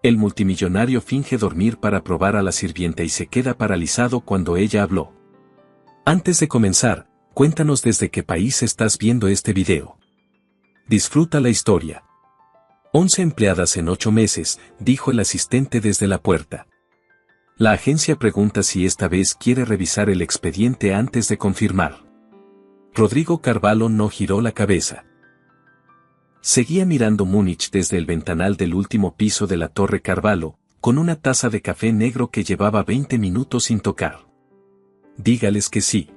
El multimillonario finge dormir para probar a la sirvienta y se queda paralizado cuando ella habló. Antes de comenzar, cuéntanos desde qué país estás viendo este video. Disfruta la historia. 11 empleadas en 8 meses, dijo el asistente desde la puerta. La agencia pregunta si esta vez quiere revisar el expediente antes de confirmar. Rodrigo Carvalho no giró la cabeza. Seguía mirando Múnich desde el ventanal del último piso de la Torre Carvalho, con una taza de café negro que llevaba 20 minutos sin tocar. Dígales que sí.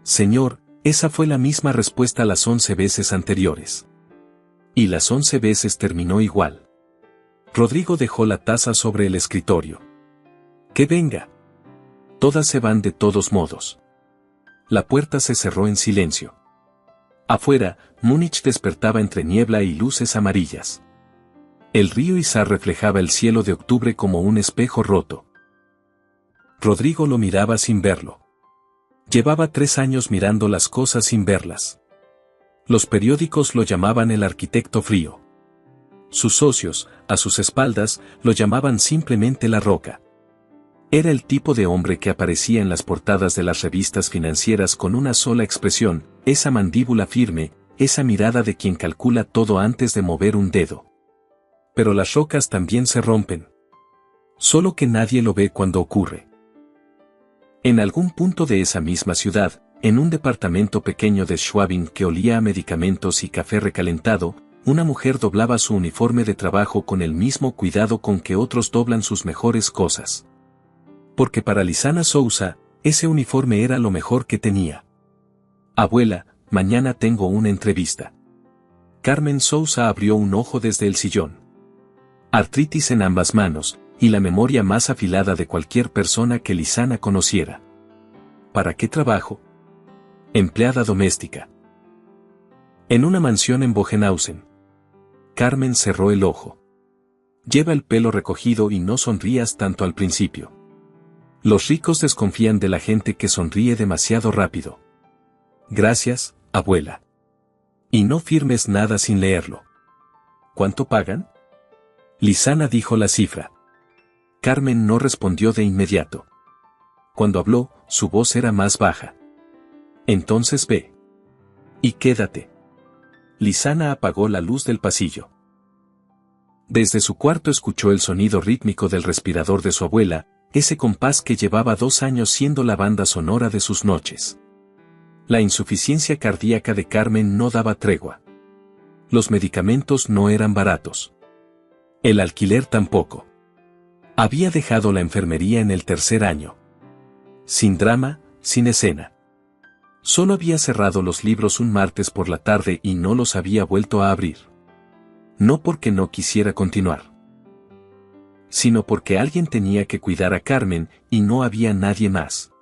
Señor, esa fue la misma respuesta las 11 veces anteriores. Y las 11 veces terminó igual. Rodrigo dejó la taza sobre el escritorio. Que venga. Todas se van de todos modos. La puerta se cerró en silencio. Afuera, Múnich despertaba entre niebla y luces amarillas. El río Isar reflejaba el cielo de octubre como un espejo roto. Rodrigo lo miraba sin verlo. Llevaba 3 años mirando las cosas sin verlas. Los periódicos lo llamaban el arquitecto frío. Sus socios, a sus espaldas, lo llamaban simplemente La Roca. Era el tipo de hombre que aparecía en las portadas de las revistas financieras con una sola expresión, esa mandíbula firme, esa mirada de quien calcula todo antes de mover un dedo. Pero las rocas también se rompen. Solo que nadie lo ve cuando ocurre. En algún punto de esa misma ciudad, en un departamento pequeño de Schwabing que olía a medicamentos y café recalentado, una mujer doblaba su uniforme de trabajo con el mismo cuidado con que otros doblan sus mejores cosas. Porque para Lisana Souza, ese uniforme era lo mejor que tenía. Abuela, mañana tengo una entrevista. Carmen Souza abrió un ojo desde el sillón. Artritis en ambas manos, y la memoria más afilada de cualquier persona que Lisana conociera. ¿Para qué trabajo? Empleada doméstica. En una mansión en Bogenhausen. Carmen cerró el ojo. Lleva el pelo recogido y no sonrías tanto al principio. Los ricos desconfían de la gente que sonríe demasiado rápido. Gracias, abuela. Y no firmes nada sin leerlo. ¿Cuánto pagan? Lisana dijo la cifra. Carmen no respondió de inmediato. Cuando habló, su voz era más baja. Entonces ve. Y quédate. Lisana apagó la luz del pasillo. Desde su cuarto escuchó el sonido rítmico del respirador de su abuela, ese compás que llevaba 2 años siendo la banda sonora de sus noches. La insuficiencia cardíaca de Carmen no daba tregua. Los medicamentos no eran baratos. El alquiler tampoco. Había dejado la enfermería en el 3er año. Sin drama, sin escena. Solo había cerrado los libros un martes por la tarde y no los había vuelto a abrir. No porque no quisiera continuar, sino porque alguien tenía que cuidar a Carmen y no había nadie más.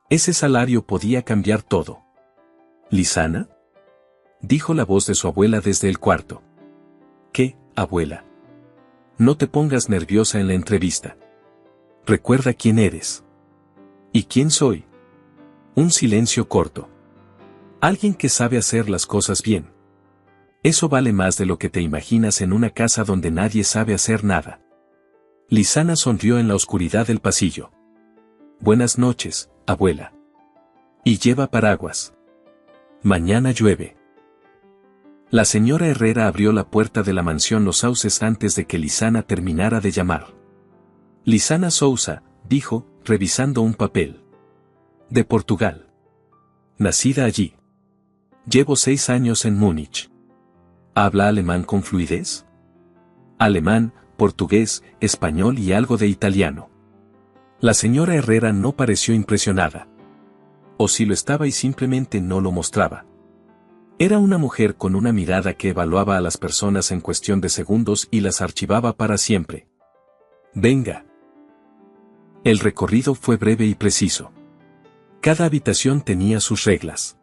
Ese salario podía cambiar todo. ¿Lisana? Dijo la voz de su abuela desde el cuarto. ¿Qué, abuela? No te pongas nerviosa en la entrevista. Recuerda quién eres. ¿Y quién soy? Un silencio corto. Alguien que sabe hacer las cosas bien. Eso vale más de lo que te imaginas en una casa donde nadie sabe hacer nada. Lisana sonrió en la oscuridad del pasillo. Buenas noches, abuela. Y lleva paraguas. Mañana llueve. La señora Herrera abrió la puerta de la mansión Los Sauces antes de que Lisana terminara de llamar. Lisana Souza, dijo, revisando un papel. De Portugal. Nacida allí. Llevo 6 años en Múnich. ¿Habla alemán con fluidez? Alemán, portugués, español y algo de italiano. La señora Herrera no pareció impresionada. O si lo estaba y simplemente no lo mostraba. Era una mujer con una mirada que evaluaba a las personas en cuestión de segundos y las archivaba para siempre. Venga. El recorrido fue breve y preciso. Cada habitación tenía sus reglas.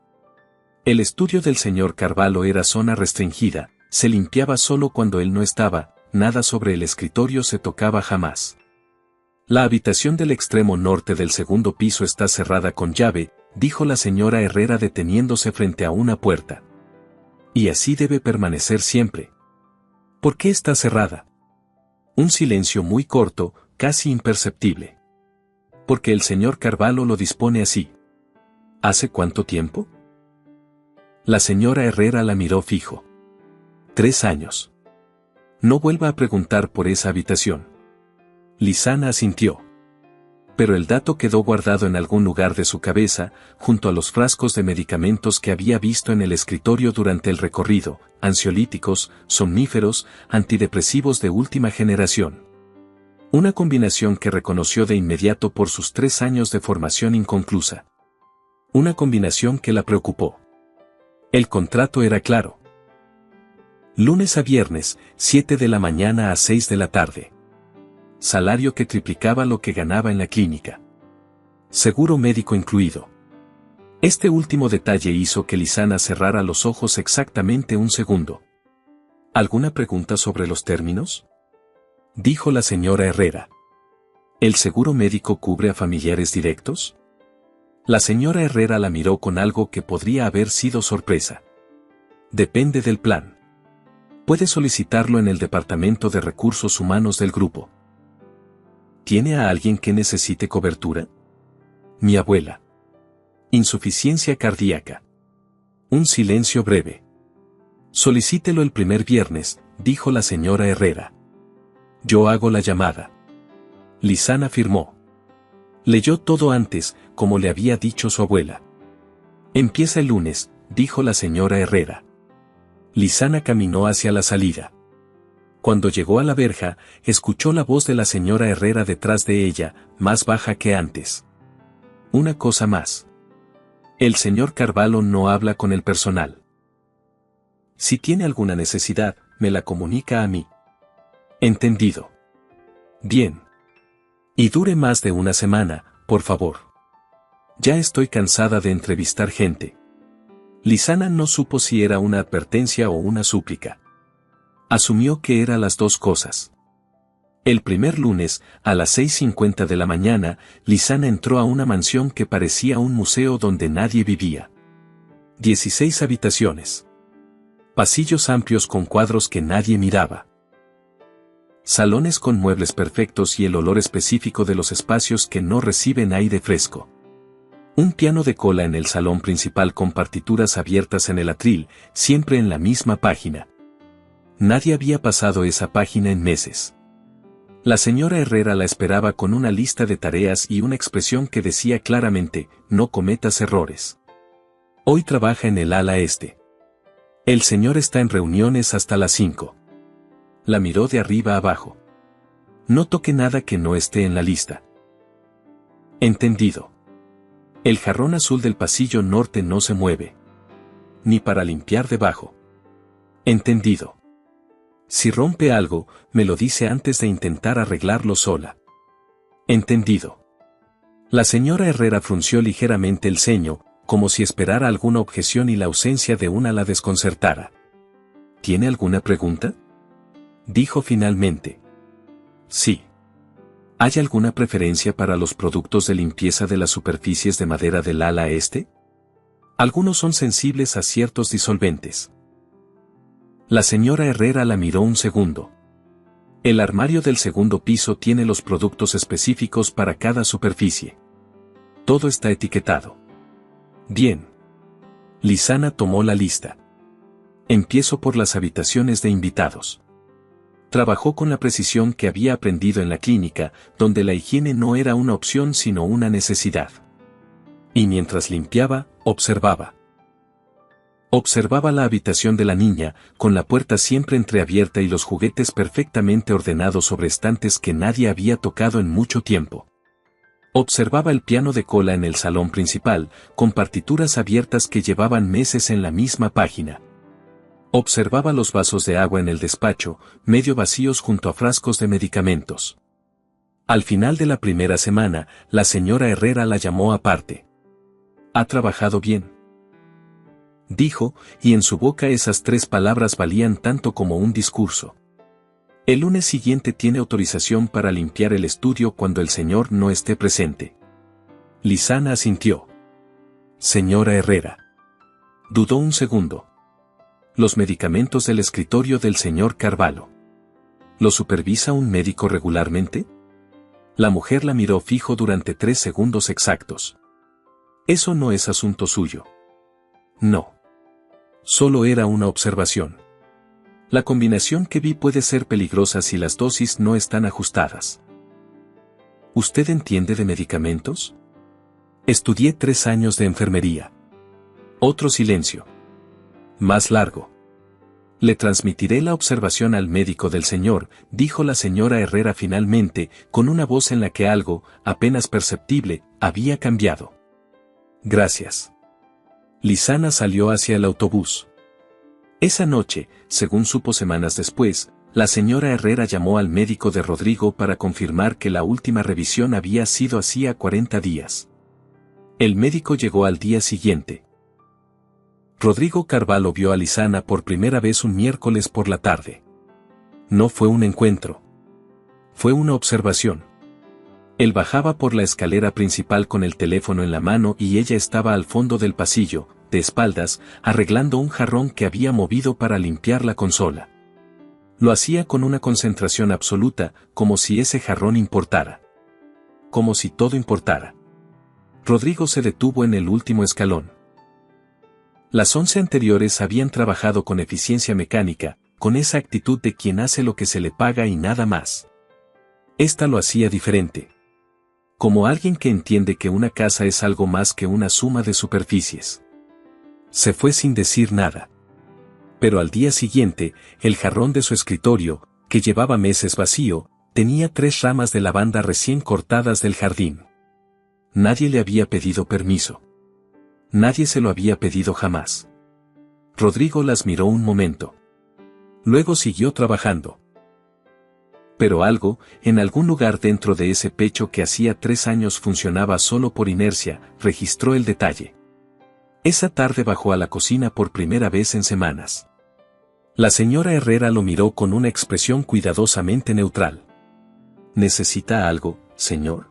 El estudio del señor Carvalho era zona restringida, se limpiaba solo cuando él no estaba, nada sobre el escritorio se tocaba jamás. La habitación del extremo norte del segundo piso está cerrada con llave, dijo la señora Herrera deteniéndose frente a una puerta. Y así debe permanecer siempre. ¿Por qué está cerrada? Un silencio muy corto, casi imperceptible. Porque el señor Carvalho lo dispone así. ¿Hace cuánto tiempo? La señora Herrera la miró fijo. 3 años. No vuelva a preguntar por esa habitación. Lisana asintió. Pero el dato quedó guardado en algún lugar de su cabeza, junto a los frascos de medicamentos que había visto en el escritorio durante el recorrido, ansiolíticos, somníferos, antidepresivos de última generación. Una combinación que reconoció de inmediato por sus 3 años de formación inconclusa. Una combinación que la preocupó. El contrato era claro. Lunes a viernes, 7 de la mañana a 6 de la tarde. Salario que triplicaba lo que ganaba en la clínica. Seguro médico incluido. Este último detalle hizo que Lisana cerrara los ojos exactamente un segundo. ¿Alguna pregunta sobre los términos? Dijo la señora Herrera. ¿El seguro médico cubre a familiares directos? La señora Herrera la miró con algo que podría haber sido sorpresa. Depende del plan. Puede solicitarlo en el Departamento de Recursos Humanos del grupo. ¿Tiene a alguien que necesite cobertura? Mi abuela. Insuficiencia cardíaca. Un silencio breve. Solicítelo el primer viernes, dijo la señora Herrera. Yo hago la llamada. Lisana firmó. Leyó todo antes, como le había dicho su abuela. Empieza el lunes, dijo la señora Herrera. Lisana caminó hacia la salida. Cuando llegó a la verja, escuchó la voz de la señora Herrera detrás de ella, más baja que antes. Una cosa más. El señor Carvalho no habla con el personal. Si tiene alguna necesidad, me la comunica a mí. Entendido. Bien. Y dure más de una semana, por favor. Ya estoy cansada de entrevistar gente. Lisana no supo si era una advertencia o una súplica. Asumió que eran las dos cosas. El primer lunes, a las 6:50 de la mañana, Lisana entró a una mansión que parecía un museo donde nadie vivía. 16 habitaciones. Pasillos amplios con cuadros que nadie miraba. Salones con muebles perfectos y el olor específico de los espacios que no reciben aire fresco. Un piano de cola en el salón principal con partituras abiertas en el atril, siempre en la misma página. Nadie había pasado esa página en meses. La señora Herrera la esperaba con una lista de tareas y una expresión que decía claramente, no cometas errores. Hoy trabaja en el ala este. El señor está en reuniones hasta las 5. La miró de arriba abajo. No toque nada que no esté en la lista. Entendido. El jarrón azul del pasillo norte no se mueve. Ni para limpiar debajo. Entendido. Si rompe algo, me lo dice antes de intentar arreglarlo sola. Entendido. La señora Herrera frunció ligeramente el ceño, como si esperara alguna objeción y la ausencia de una la desconcertara. ¿Tiene alguna pregunta? Dijo finalmente. Sí. ¿Hay alguna preferencia para los productos de limpieza de las superficies de madera del ala este? Algunos son sensibles a ciertos disolventes. La señora Herrera la miró un segundo. El armario del segundo piso tiene los productos específicos para cada superficie. Todo está etiquetado. Bien. Lisana tomó la lista. Empiezo por las habitaciones de invitados. Trabajó con la precisión que había aprendido en la clínica, donde la higiene no era una opción sino una necesidad. Y mientras limpiaba, observaba. Observaba la habitación de la niña, con la puerta siempre entreabierta y los juguetes perfectamente ordenados sobre estantes que nadie había tocado en mucho tiempo. Observaba el piano de cola en el salón principal, con partituras abiertas que llevaban meses en la misma página. Observaba los vasos de agua en el despacho, medio vacíos junto a frascos de medicamentos. Al final de la primera semana, la señora Herrera la llamó aparte. ¿Ha trabajado bien?, dijo, y en su boca esas 3 palabras valían tanto como un discurso. El lunes siguiente tiene autorización para limpiar el estudio cuando el señor no esté presente. Lisana asintió. Señora Herrera. Dudó un segundo. Los medicamentos del escritorio del señor Carvalho. ¿Lo supervisa un médico regularmente? La mujer la miró fijo durante 3 segundos exactos. Eso no es asunto suyo. No. Solo era una observación. La combinación que vi puede ser peligrosa si las dosis no están ajustadas. ¿Usted entiende de medicamentos? Estudié 3 años de enfermería. Otro silencio. Más largo. Le transmitiré la observación al médico del señor, dijo la señora Herrera finalmente, con una voz en la que algo, apenas perceptible, había cambiado. Gracias. Lizana salió hacia el autobús. Esa noche, según supo semanas después, la señora Herrera llamó al médico de Rodrigo para confirmar que la última revisión había sido hacía 40 días. El médico llegó al día siguiente. Rodrigo Carvalho vio a Lizana por primera vez un miércoles por la tarde. No fue un encuentro. Fue una observación. Él bajaba por la escalera principal con el teléfono en la mano y ella estaba al fondo del pasillo, de espaldas, arreglando un jarrón que había movido para limpiar la consola. Lo hacía con una concentración absoluta, como si ese jarrón importara. Como si todo importara. Rodrigo se detuvo en el último escalón. Las 11 anteriores habían trabajado con eficiencia mecánica, con esa actitud de quien hace lo que se le paga y nada más. Esta lo hacía diferente. Como alguien que entiende que una casa es algo más que una suma de superficies. Se fue sin decir nada. Pero al día siguiente, el jarrón de su escritorio, que llevaba meses vacío, tenía 3 ramas de lavanda recién cortadas del jardín. Nadie le había pedido permiso. Nadie se lo había pedido jamás. Rodrigo las miró un momento. Luego siguió trabajando. Pero algo, en algún lugar dentro de ese pecho que hacía 3 años funcionaba solo por inercia, registró el detalle. Esa tarde bajó a la cocina por primera vez en semanas. La señora Herrera lo miró con una expresión cuidadosamente neutral. ¿Necesita algo, señor?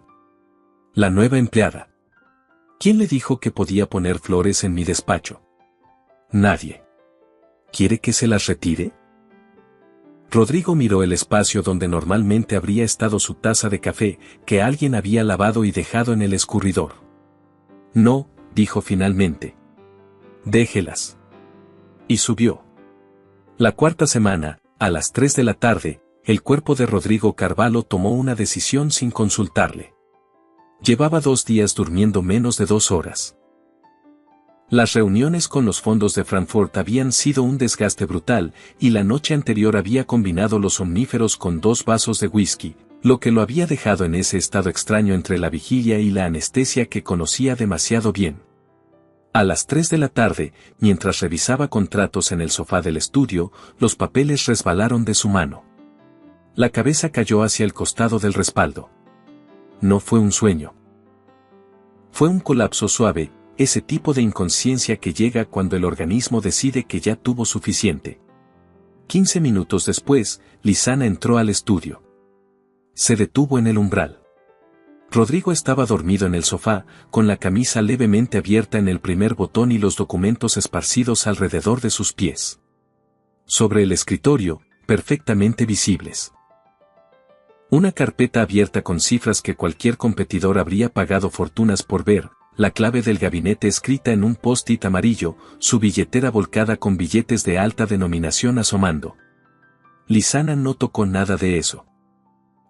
La nueva empleada. ¿Quién le dijo que podía poner flores en mi despacho? Nadie. ¿Quiere que se las retire? Rodrigo miró el espacio donde normalmente habría estado su taza de café, que alguien había lavado y dejado en el escurridor. No, dijo finalmente. Déjelas. Y subió. La 4ª semana, a las 3 de la tarde, el cuerpo de Rodrigo Carvalho tomó una decisión sin consultarle. Llevaba 2 días durmiendo menos de 2 horas. Las reuniones con los fondos de Frankfurt habían sido un desgaste brutal, y la noche anterior había combinado los somníferos con 2 vasos de whisky, lo que lo había dejado en ese estado extraño entre la vigilia y la anestesia que conocía demasiado bien. A las 3 de la tarde, mientras revisaba contratos en el sofá del estudio, los papeles resbalaron de su mano. La cabeza cayó hacia el costado del respaldo. No fue un sueño. Fue un colapso suave, ese tipo de inconsciencia que llega cuando el organismo decide que ya tuvo suficiente. 15 minutos después, Lizana entró al estudio. Se detuvo en el umbral. Rodrigo estaba dormido en el sofá, con la camisa levemente abierta en el primer botón y los documentos esparcidos alrededor de sus pies. Sobre el escritorio, perfectamente visibles. Una carpeta abierta con cifras que cualquier competidor habría pagado fortunas por ver, la clave del gabinete escrita en un post-it amarillo, su billetera volcada con billetes de alta denominación asomando. Lizana no tocó nada de eso.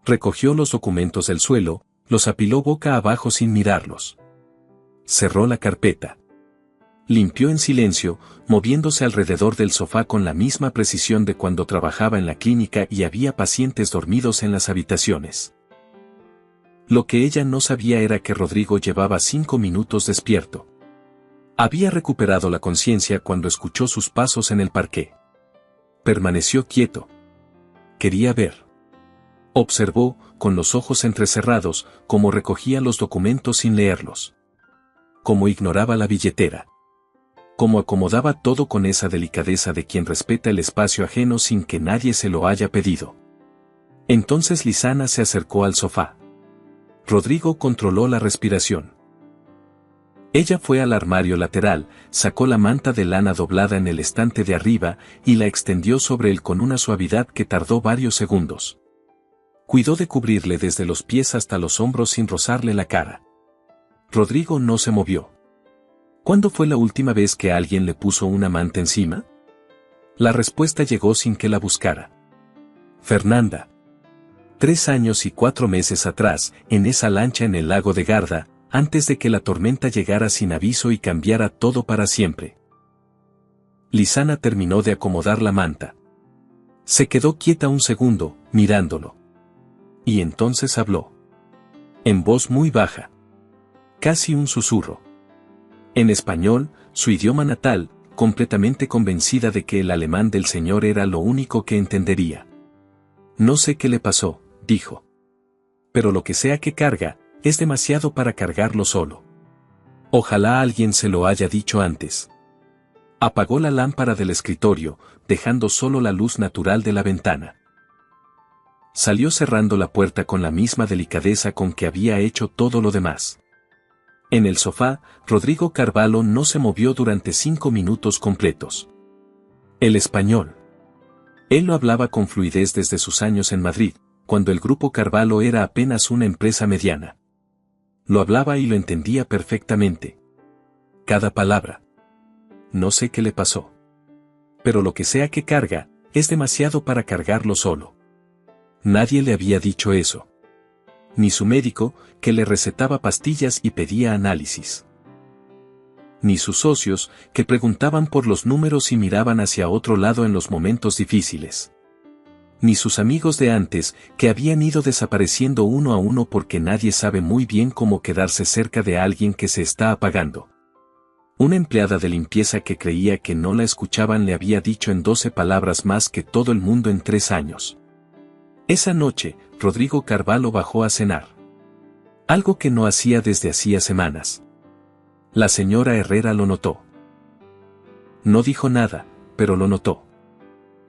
Recogió los documentos del suelo, los apiló boca abajo sin mirarlos. Cerró la carpeta. Limpió en silencio, moviéndose alrededor del sofá con la misma precisión de cuando trabajaba en la clínica y había pacientes dormidos en las habitaciones. Lo que ella no sabía era que Rodrigo llevaba 5 minutos despierto. Había recuperado la conciencia cuando escuchó sus pasos en el parqué. Permaneció quieto. Quería ver. Observó, con los ojos entrecerrados, cómo recogía los documentos sin leerlos. Cómo ignoraba la billetera. Cómo acomodaba todo con esa delicadeza de quien respeta el espacio ajeno sin que nadie se lo haya pedido. Entonces Lizana se acercó al sofá. Rodrigo controló la respiración. Ella fue al armario lateral, sacó la manta de lana doblada en el estante de arriba y la extendió sobre él con una suavidad que tardó varios segundos. Cuidó de cubrirle desde los pies hasta los hombros sin rozarle la cara. Rodrigo no se movió. ¿Cuándo fue la última vez que alguien le puso una manta encima? La respuesta llegó sin que la buscara. Fernanda. 3 años y 4 meses atrás, en esa lancha en el lago de Garda, antes de que la tormenta llegara sin aviso y cambiara todo para siempre. Lisana terminó de acomodar la manta. Se quedó quieta un segundo, mirándolo. Y entonces habló. En voz muy baja. Casi un susurro. En español, su idioma natal, completamente convencida de que el alemán del señor era lo único que entendería. No sé qué le pasó, dijo. Pero lo que sea que carga, es demasiado para cargarlo solo. Ojalá alguien se lo haya dicho antes. Apagó la lámpara del escritorio, dejando solo la luz natural de la ventana. Salió cerrando la puerta con la misma delicadeza con que había hecho todo lo demás. En el sofá, Rodrigo Carvalho no se movió durante 5 minutos completos. El español. Él lo hablaba con fluidez desde sus años en Madrid, cuando el Grupo Carvalho era apenas una empresa mediana. Lo hablaba y lo entendía perfectamente. Cada palabra. No sé qué le pasó. Pero lo que sea que carga, es demasiado para cargarlo solo. Nadie le había dicho eso. Ni su médico, que le recetaba pastillas y pedía análisis. Ni sus socios, que preguntaban por los números y miraban hacia otro lado en los momentos difíciles. Ni sus amigos de antes, que habían ido desapareciendo uno a uno porque nadie sabe muy bien cómo quedarse cerca de alguien que se está apagando. Una empleada de limpieza que creía que no la escuchaban le había dicho en 12 palabras más que todo el mundo en 3 años. Esa noche, Rodrigo Carvalho bajó a cenar. Algo que no hacía desde hacía semanas. La señora Herrera lo notó. No dijo nada, pero lo notó.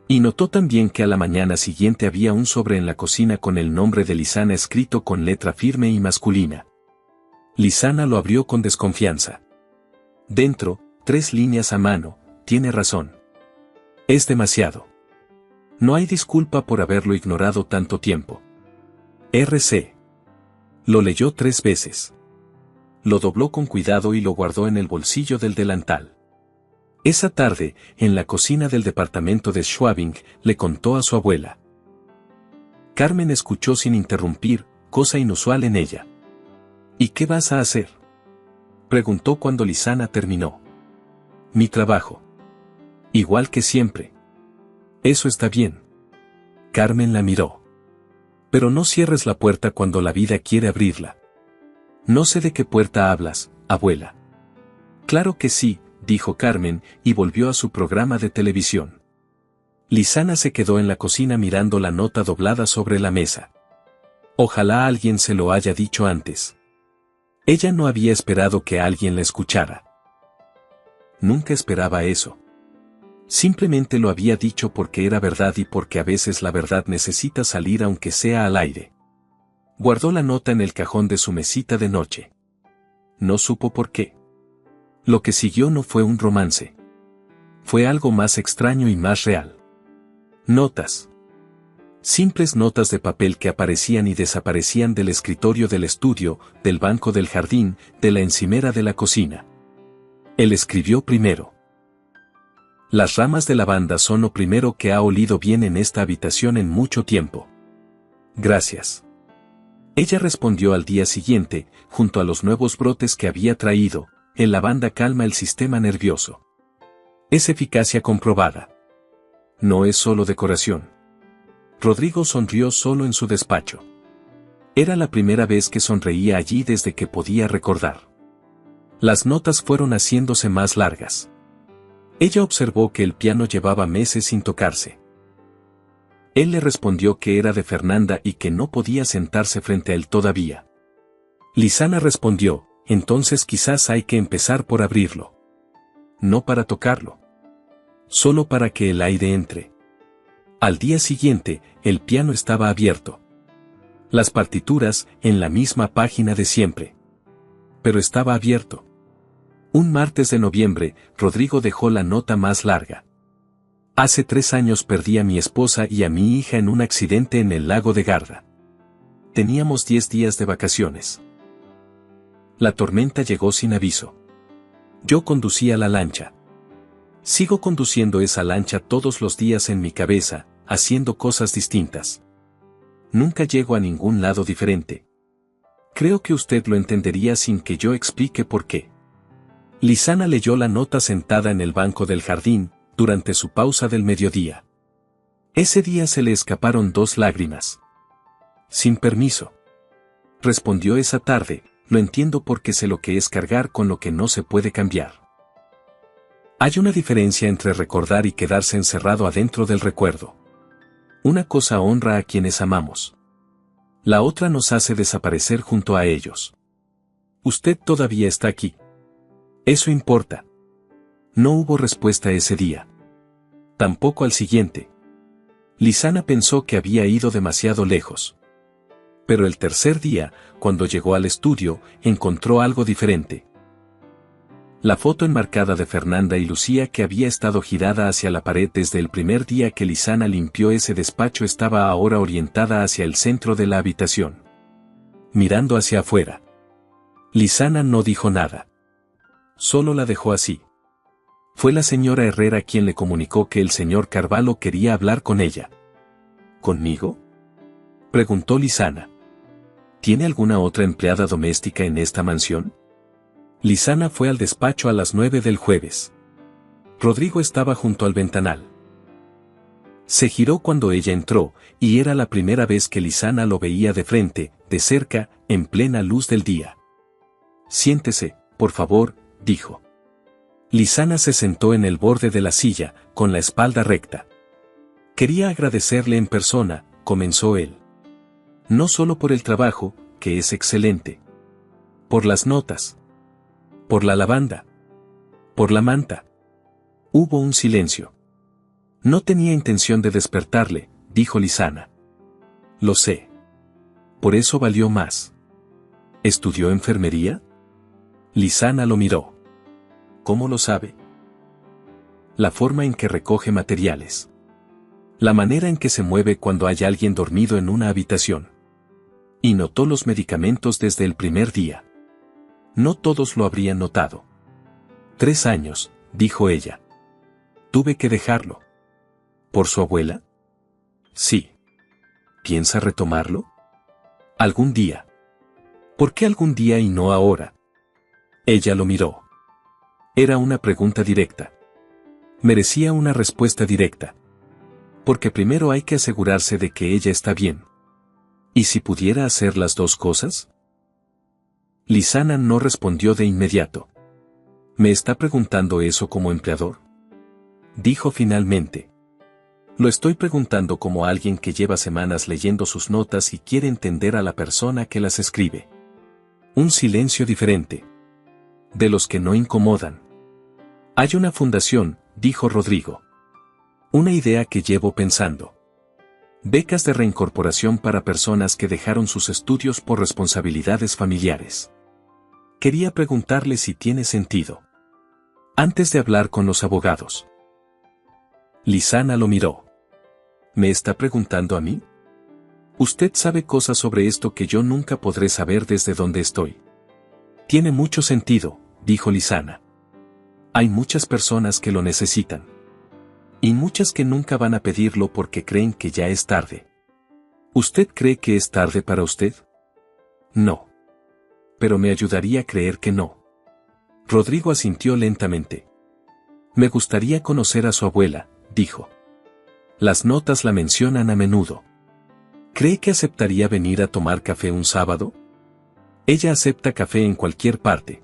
Y notó también que a la mañana siguiente había un sobre en la cocina con el nombre de Lisana escrito con letra firme y masculina. Lisana lo abrió con desconfianza. Dentro, 3 líneas a mano, tiene razón. Es demasiado. No hay disculpa por haberlo ignorado tanto tiempo. RC. Lo leyó 3 veces. Lo dobló con cuidado y lo guardó en el bolsillo del delantal. Esa tarde, en la cocina del departamento de Schwabing, le contó a su abuela. Carmen escuchó sin interrumpir, cosa inusual en ella. ¿Y qué vas a hacer?, preguntó cuando Lisana terminó. Mi trabajo. Igual que siempre. Eso está bien. Carmen la miró. Pero no cierres la puerta cuando la vida quiere abrirla. No sé de qué puerta hablas, abuela. Claro que sí, dijo Carmen, y volvió a su programa de televisión. Lisana se quedó en la cocina mirando la nota doblada sobre la mesa. Ojalá alguien se lo haya dicho antes. Ella no había esperado que alguien la escuchara. Nunca esperaba eso. Simplemente lo había dicho porque era verdad y porque a veces la verdad necesita salir aunque sea al aire. Guardó la nota en el cajón de su mesita de noche. No supo por qué. Lo que siguió no fue un romance. Fue algo más extraño y más real. Notas. Simples notas de papel que aparecían y desaparecían del escritorio del estudio, del banco del jardín, de la encimera de la cocina. Él escribió primero. Las ramas de lavanda son lo primero que ha olido bien en esta habitación en mucho tiempo. Gracias. Ella respondió al día siguiente, junto a los nuevos brotes que había traído, el lavanda calma el sistema nervioso. Es eficacia comprobada. No es solo decoración. Rodrigo sonrió solo en su despacho. Era la primera vez que sonreía allí desde que podía recordar. Las notas fueron haciéndose más largas. Ella observó que el piano llevaba meses sin tocarse. Él le respondió que era de Fernanda y que no podía sentarse frente a él todavía. Lisana respondió, entonces quizás hay que empezar por abrirlo. No para tocarlo. Solo para que el aire entre. Al día siguiente, el piano estaba abierto. Las partituras, en la misma página de siempre. Pero estaba abierto. Un martes de noviembre, Rodrigo dejó la nota más larga. Hace 3 años perdí a mi esposa y a mi hija en un accidente en el lago de Garda. Teníamos 10 días de vacaciones. La tormenta llegó sin aviso. Yo conducía la lancha. Sigo conduciendo esa lancha todos los días en mi cabeza, haciendo cosas distintas. Nunca llego a ningún lado diferente. Creo que usted lo entendería sin que yo explique por qué. Lisana leyó la nota sentada en el banco del jardín, durante su pausa del mediodía. Ese día se le escaparon 2 lágrimas. Sin permiso. Respondió esa tarde, lo entiendo porque sé lo que es cargar con lo que no se puede cambiar. Hay una diferencia entre recordar y quedarse encerrado adentro del recuerdo. Una cosa honra a quienes amamos. La otra nos hace desaparecer junto a ellos. Usted todavía está aquí. Eso importa. No hubo respuesta ese día. Tampoco al siguiente. Lisana pensó que había ido demasiado lejos. Pero el tercer día, cuando llegó al estudio, encontró algo diferente. La foto enmarcada de Fernanda y Lucía, que había estado girada hacia la pared desde el primer día que Lisana limpió ese despacho, estaba ahora orientada hacia el centro de la habitación. Mirando hacia afuera. Lisana no dijo nada. Solo la dejó así. Fue la señora Herrera quien le comunicó que el señor Carvalho quería hablar con ella. ¿Conmigo?, preguntó Lisana. ¿Tiene alguna otra empleada doméstica en esta mansión? Lisana fue al despacho a las 9 del jueves. Rodrigo estaba junto al ventanal. Se giró cuando ella entró, y era la primera vez que Lisana lo veía de frente, de cerca, en plena luz del día. Siéntese, por favor, dijo. Lisana se sentó en el borde de la silla, con la espalda recta. Quería agradecerle en persona, comenzó él. No solo por el trabajo, que es excelente. Por las notas. Por la lavanda. Por la manta. Hubo un silencio. No tenía intención de despertarle, dijo Lisana. Lo sé. Por eso valió más. ¿Estudió enfermería? Lisana lo miró. ¿Cómo lo sabe? La forma en que recoge materiales. La manera en que se mueve cuando hay alguien dormido en una habitación. Y notó los medicamentos desde el primer día. No todos lo habrían notado. 3 años, dijo ella. Tuve que dejarlo. ¿Por su abuela? Sí. ¿Piensa retomarlo? Algún día. ¿Por qué algún día y no ahora? Ella lo miró. Era una pregunta directa. Merecía una respuesta directa. Porque primero hay que asegurarse de que ella está bien. ¿Y si pudiera hacer las 2 cosas? Lisana no respondió de inmediato. ¿Me está preguntando eso como empleador?, dijo finalmente. Lo estoy preguntando como alguien que lleva semanas leyendo sus notas y quiere entender a la persona que las escribe. Un silencio diferente. De los que no incomodan. Hay una fundación, dijo Rodrigo. Una idea que llevo pensando. Becas de reincorporación para personas que dejaron sus estudios por responsabilidades familiares. Quería preguntarle si tiene sentido. Antes de hablar con los abogados. Lisana lo miró. ¿Me está preguntando a mí? Usted sabe cosas sobre esto que yo nunca podré saber desde donde estoy. Tiene mucho sentido, dijo Lisana. Hay muchas personas que lo necesitan. Y muchas que nunca van a pedirlo porque creen que ya es tarde. ¿Usted cree que es tarde para usted? No. Pero me ayudaría a creer que no. Rodrigo asintió lentamente. Me gustaría conocer a su abuela, dijo. Las notas la mencionan a menudo. ¿Cree que aceptaría venir a tomar café un sábado? Ella acepta café en cualquier parte.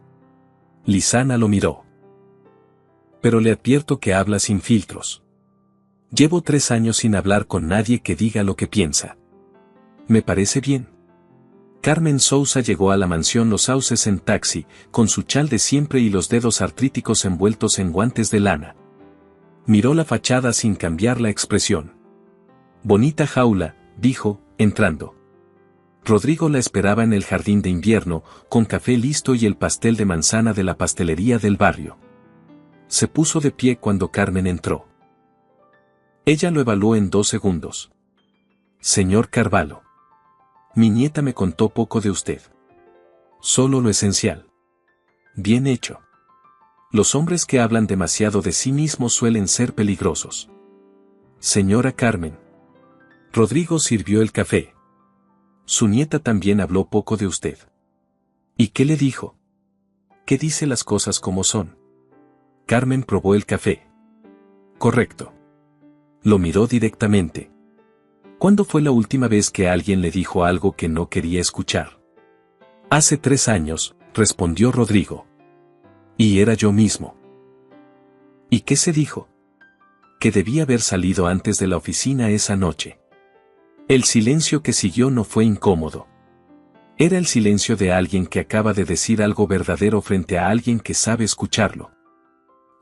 Lisana lo miró. Pero le advierto que habla sin filtros. Llevo 3 años sin hablar con nadie que diga lo que piensa. Me parece bien. Carmen Sousa llegó a la mansión Los Sauces en taxi, con su chal de siempre y los dedos artríticos envueltos en guantes de lana. Miró la fachada sin cambiar la expresión. Bonita jaula, dijo, entrando. Rodrigo la esperaba en el jardín de invierno, con café listo y el pastel de manzana de la pastelería del barrio. Se puso de pie cuando Carmen entró. Ella lo evaluó en 2 segundos. Señor Carvalho. Mi nieta me contó poco de usted. Solo lo esencial. Bien hecho. Los hombres que hablan demasiado de sí mismos suelen ser peligrosos. Señora Carmen. Rodrigo sirvió el café. Su nieta también habló poco de usted. ¿Y qué le dijo? ¿Qué dice las cosas como son? Carmen probó el café. Correcto. Lo miró directamente. ¿Cuándo fue la última vez que alguien le dijo algo que no quería escuchar? Hace 3 años, respondió Rodrigo. Y era yo mismo. ¿Y qué se dijo? Que debía haber salido antes de la oficina esa noche. El silencio que siguió no fue incómodo. Era el silencio de alguien que acaba de decir algo verdadero frente a alguien que sabe escucharlo.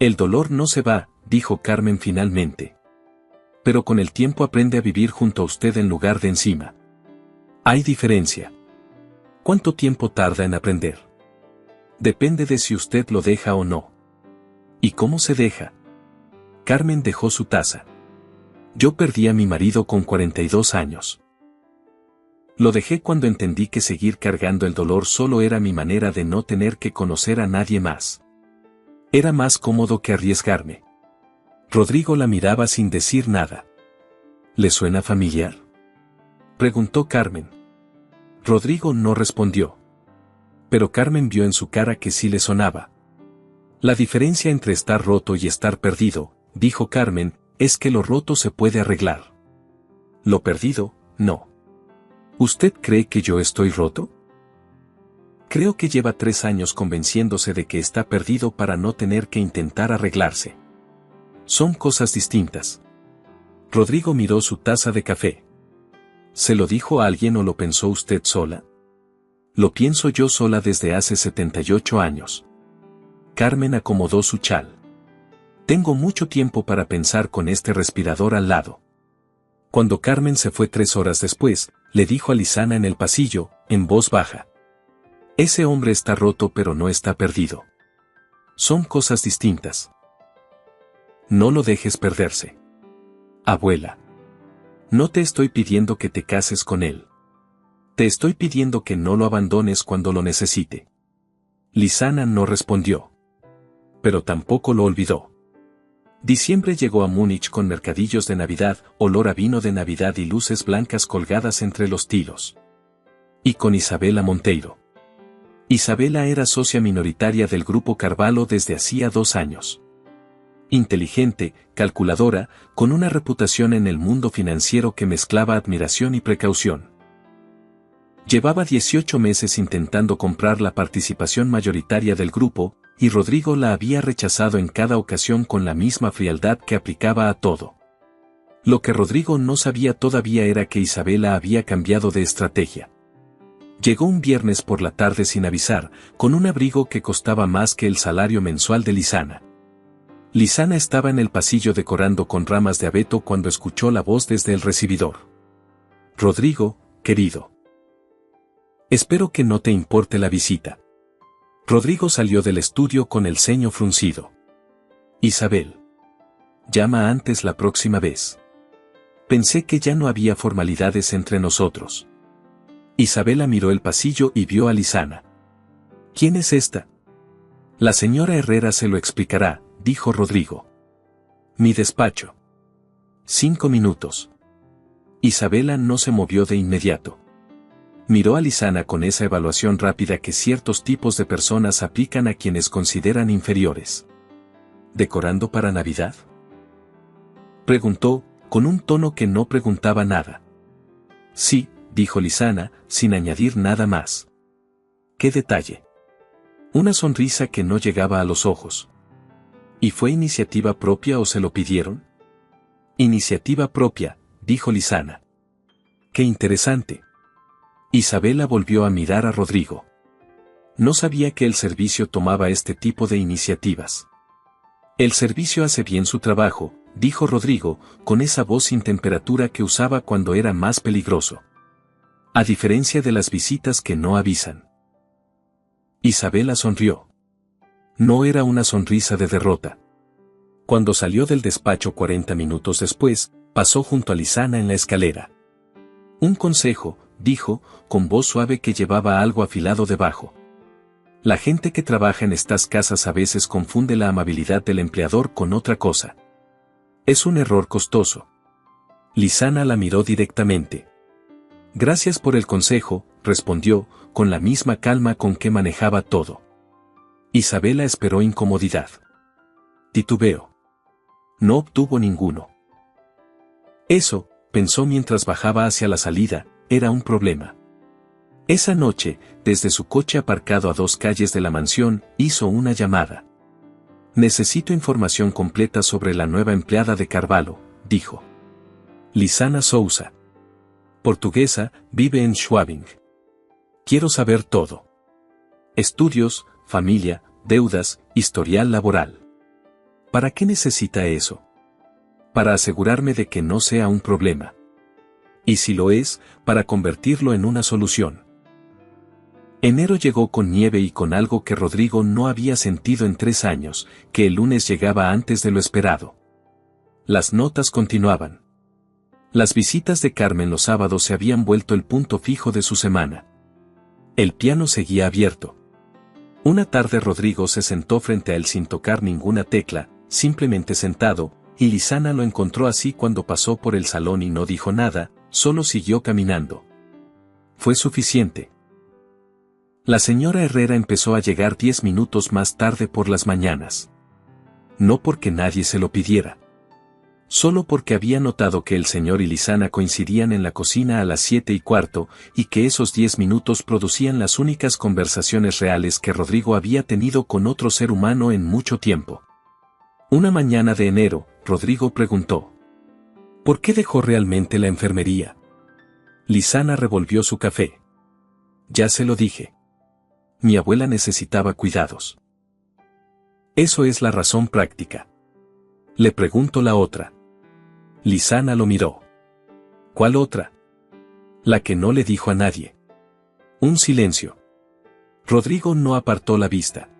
El dolor no se va, dijo Carmen finalmente. Pero con el tiempo aprende a vivir junto a usted en lugar de encima. Hay diferencia. ¿Cuánto tiempo tarda en aprender? Depende de si usted lo deja o no. ¿Y cómo se deja? Carmen dejó su taza. Yo perdí a mi marido con 42 años. Lo dejé cuando entendí que seguir cargando el dolor solo era mi manera de no tener que conocer a nadie más. Era más cómodo que arriesgarme. Rodrigo la miraba sin decir nada. ¿Le suena familiar?, preguntó Carmen. Rodrigo no respondió. Pero Carmen vio en su cara que sí le sonaba. La diferencia entre estar roto y estar perdido, dijo Carmen, es que lo roto se puede arreglar. Lo perdido, no. ¿Usted cree que yo estoy roto? Creo que lleva 3 años convenciéndose de que está perdido para no tener que intentar arreglarse. Son cosas distintas. Rodrigo miró su taza de café. ¿Se lo dijo a alguien o lo pensó usted sola? Lo pienso yo sola desde hace 78 años. Carmen acomodó su chal. Tengo mucho tiempo para pensar con este respirador al lado. Cuando Carmen se fue 3 horas después, le dijo a Lisana en el pasillo, en voz baja. Ese hombre está roto pero no está perdido. Son cosas distintas. No lo dejes perderse. Abuela. No te estoy pidiendo que te cases con él. Te estoy pidiendo que no lo abandones cuando lo necesite. Lisana no respondió. Pero tampoco lo olvidó. Diciembre llegó a Múnich con mercadillos de Navidad, olor a vino de Navidad y luces blancas colgadas entre los tilos. Y con Isabela Monteiro. Isabela era socia minoritaria del Grupo Carvalho desde hacía 2 años. Inteligente, calculadora, con una reputación en el mundo financiero que mezclaba admiración y precaución. Llevaba 18 meses intentando comprar la participación mayoritaria del grupo, y Rodrigo la había rechazado en cada ocasión con la misma frialdad que aplicaba a todo. Lo que Rodrigo no sabía todavía era que Isabela había cambiado de estrategia. Llegó un viernes por la tarde sin avisar, con un abrigo que costaba más que el salario mensual de Lisana. Lisana estaba en el pasillo decorando con ramas de abeto cuando escuchó la voz desde el recibidor. Rodrigo, querido. Espero que no te importe la visita. Rodrigo salió del estudio con el ceño fruncido. Isabel. Llama antes la próxima vez. Pensé que ya no había formalidades entre nosotros. Isabela miró el pasillo y vio a Lisana. ¿Quién es esta? La señora Herrera se lo explicará, dijo Rodrigo. Mi despacho. 5 minutos. Isabela no se movió de inmediato. Miró a Lisana con esa evaluación rápida que ciertos tipos de personas aplican a quienes consideran inferiores. ¿Decorando para Navidad?, preguntó, con un tono que no preguntaba nada. Sí, dijo Lisana, sin añadir nada más. ¿Qué detalle? Una sonrisa que no llegaba a los ojos. ¿Y fue iniciativa propia o se lo pidieron? Iniciativa propia, dijo Lisana. Qué interesante. Isabela volvió a mirar a Rodrigo. No sabía que el servicio tomaba este tipo de iniciativas. El servicio hace bien su trabajo, dijo Rodrigo, con esa voz sin temperatura que usaba cuando era más peligroso. A diferencia de las visitas que no avisan. Isabela sonrió. No era una sonrisa de derrota. Cuando salió del despacho 40 minutos después, pasó junto a Lisana en la escalera. Un consejo, dijo, con voz suave que llevaba algo afilado debajo. La gente que trabaja en estas casas a veces confunde la amabilidad del empleador con otra cosa. Es un error costoso. Lisana la miró directamente. Gracias por el consejo, respondió, con la misma calma con que manejaba todo. Isabela esperó incomodidad. Titubeó. No obtuvo ninguno. Eso, pensó mientras bajaba hacia la salida, era un problema. Esa noche, desde su coche aparcado a 2 calles de la mansión, hizo una llamada. Necesito información completa sobre la nueva empleada de Carvalho, dijo. Lisana Sousa. Portuguesa, vive en Schwabing. Quiero saber todo. Estudios, familia, deudas, historial laboral. ¿Para qué necesita eso? Para asegurarme de que no sea un problema. Y si lo es, para convertirlo en una solución. Enero llegó con nieve y con algo que Rodrigo no había sentido en 3 años, que el lunes llegaba antes de lo esperado. Las notas continuaban. Las visitas de Carmen los sábados se habían vuelto el punto fijo de su semana. El piano seguía abierto. Una tarde Rodrigo se sentó frente a él sin tocar ninguna tecla, simplemente sentado, y Lisana lo encontró así cuando pasó por el salón y no dijo nada, solo siguió caminando. Fue suficiente. La señora Herrera empezó a llegar 10 minutos más tarde por las mañanas. No porque nadie se lo pidiera. Solo porque había notado que el señor y Lisana coincidían en la cocina a las 7:15, y que esos 10 minutos producían las únicas conversaciones reales que Rodrigo había tenido con otro ser humano en mucho tiempo. Una mañana de enero, Rodrigo preguntó: ¿por qué dejó realmente la enfermería? Lisana revolvió su café. Ya se lo dije. Mi abuela necesitaba cuidados. Eso es la razón práctica. Le preguntó la otra. Lisana lo miró. ¿Cuál otra? La que no le dijo a nadie. Un silencio. Rodrigo no apartó la vista.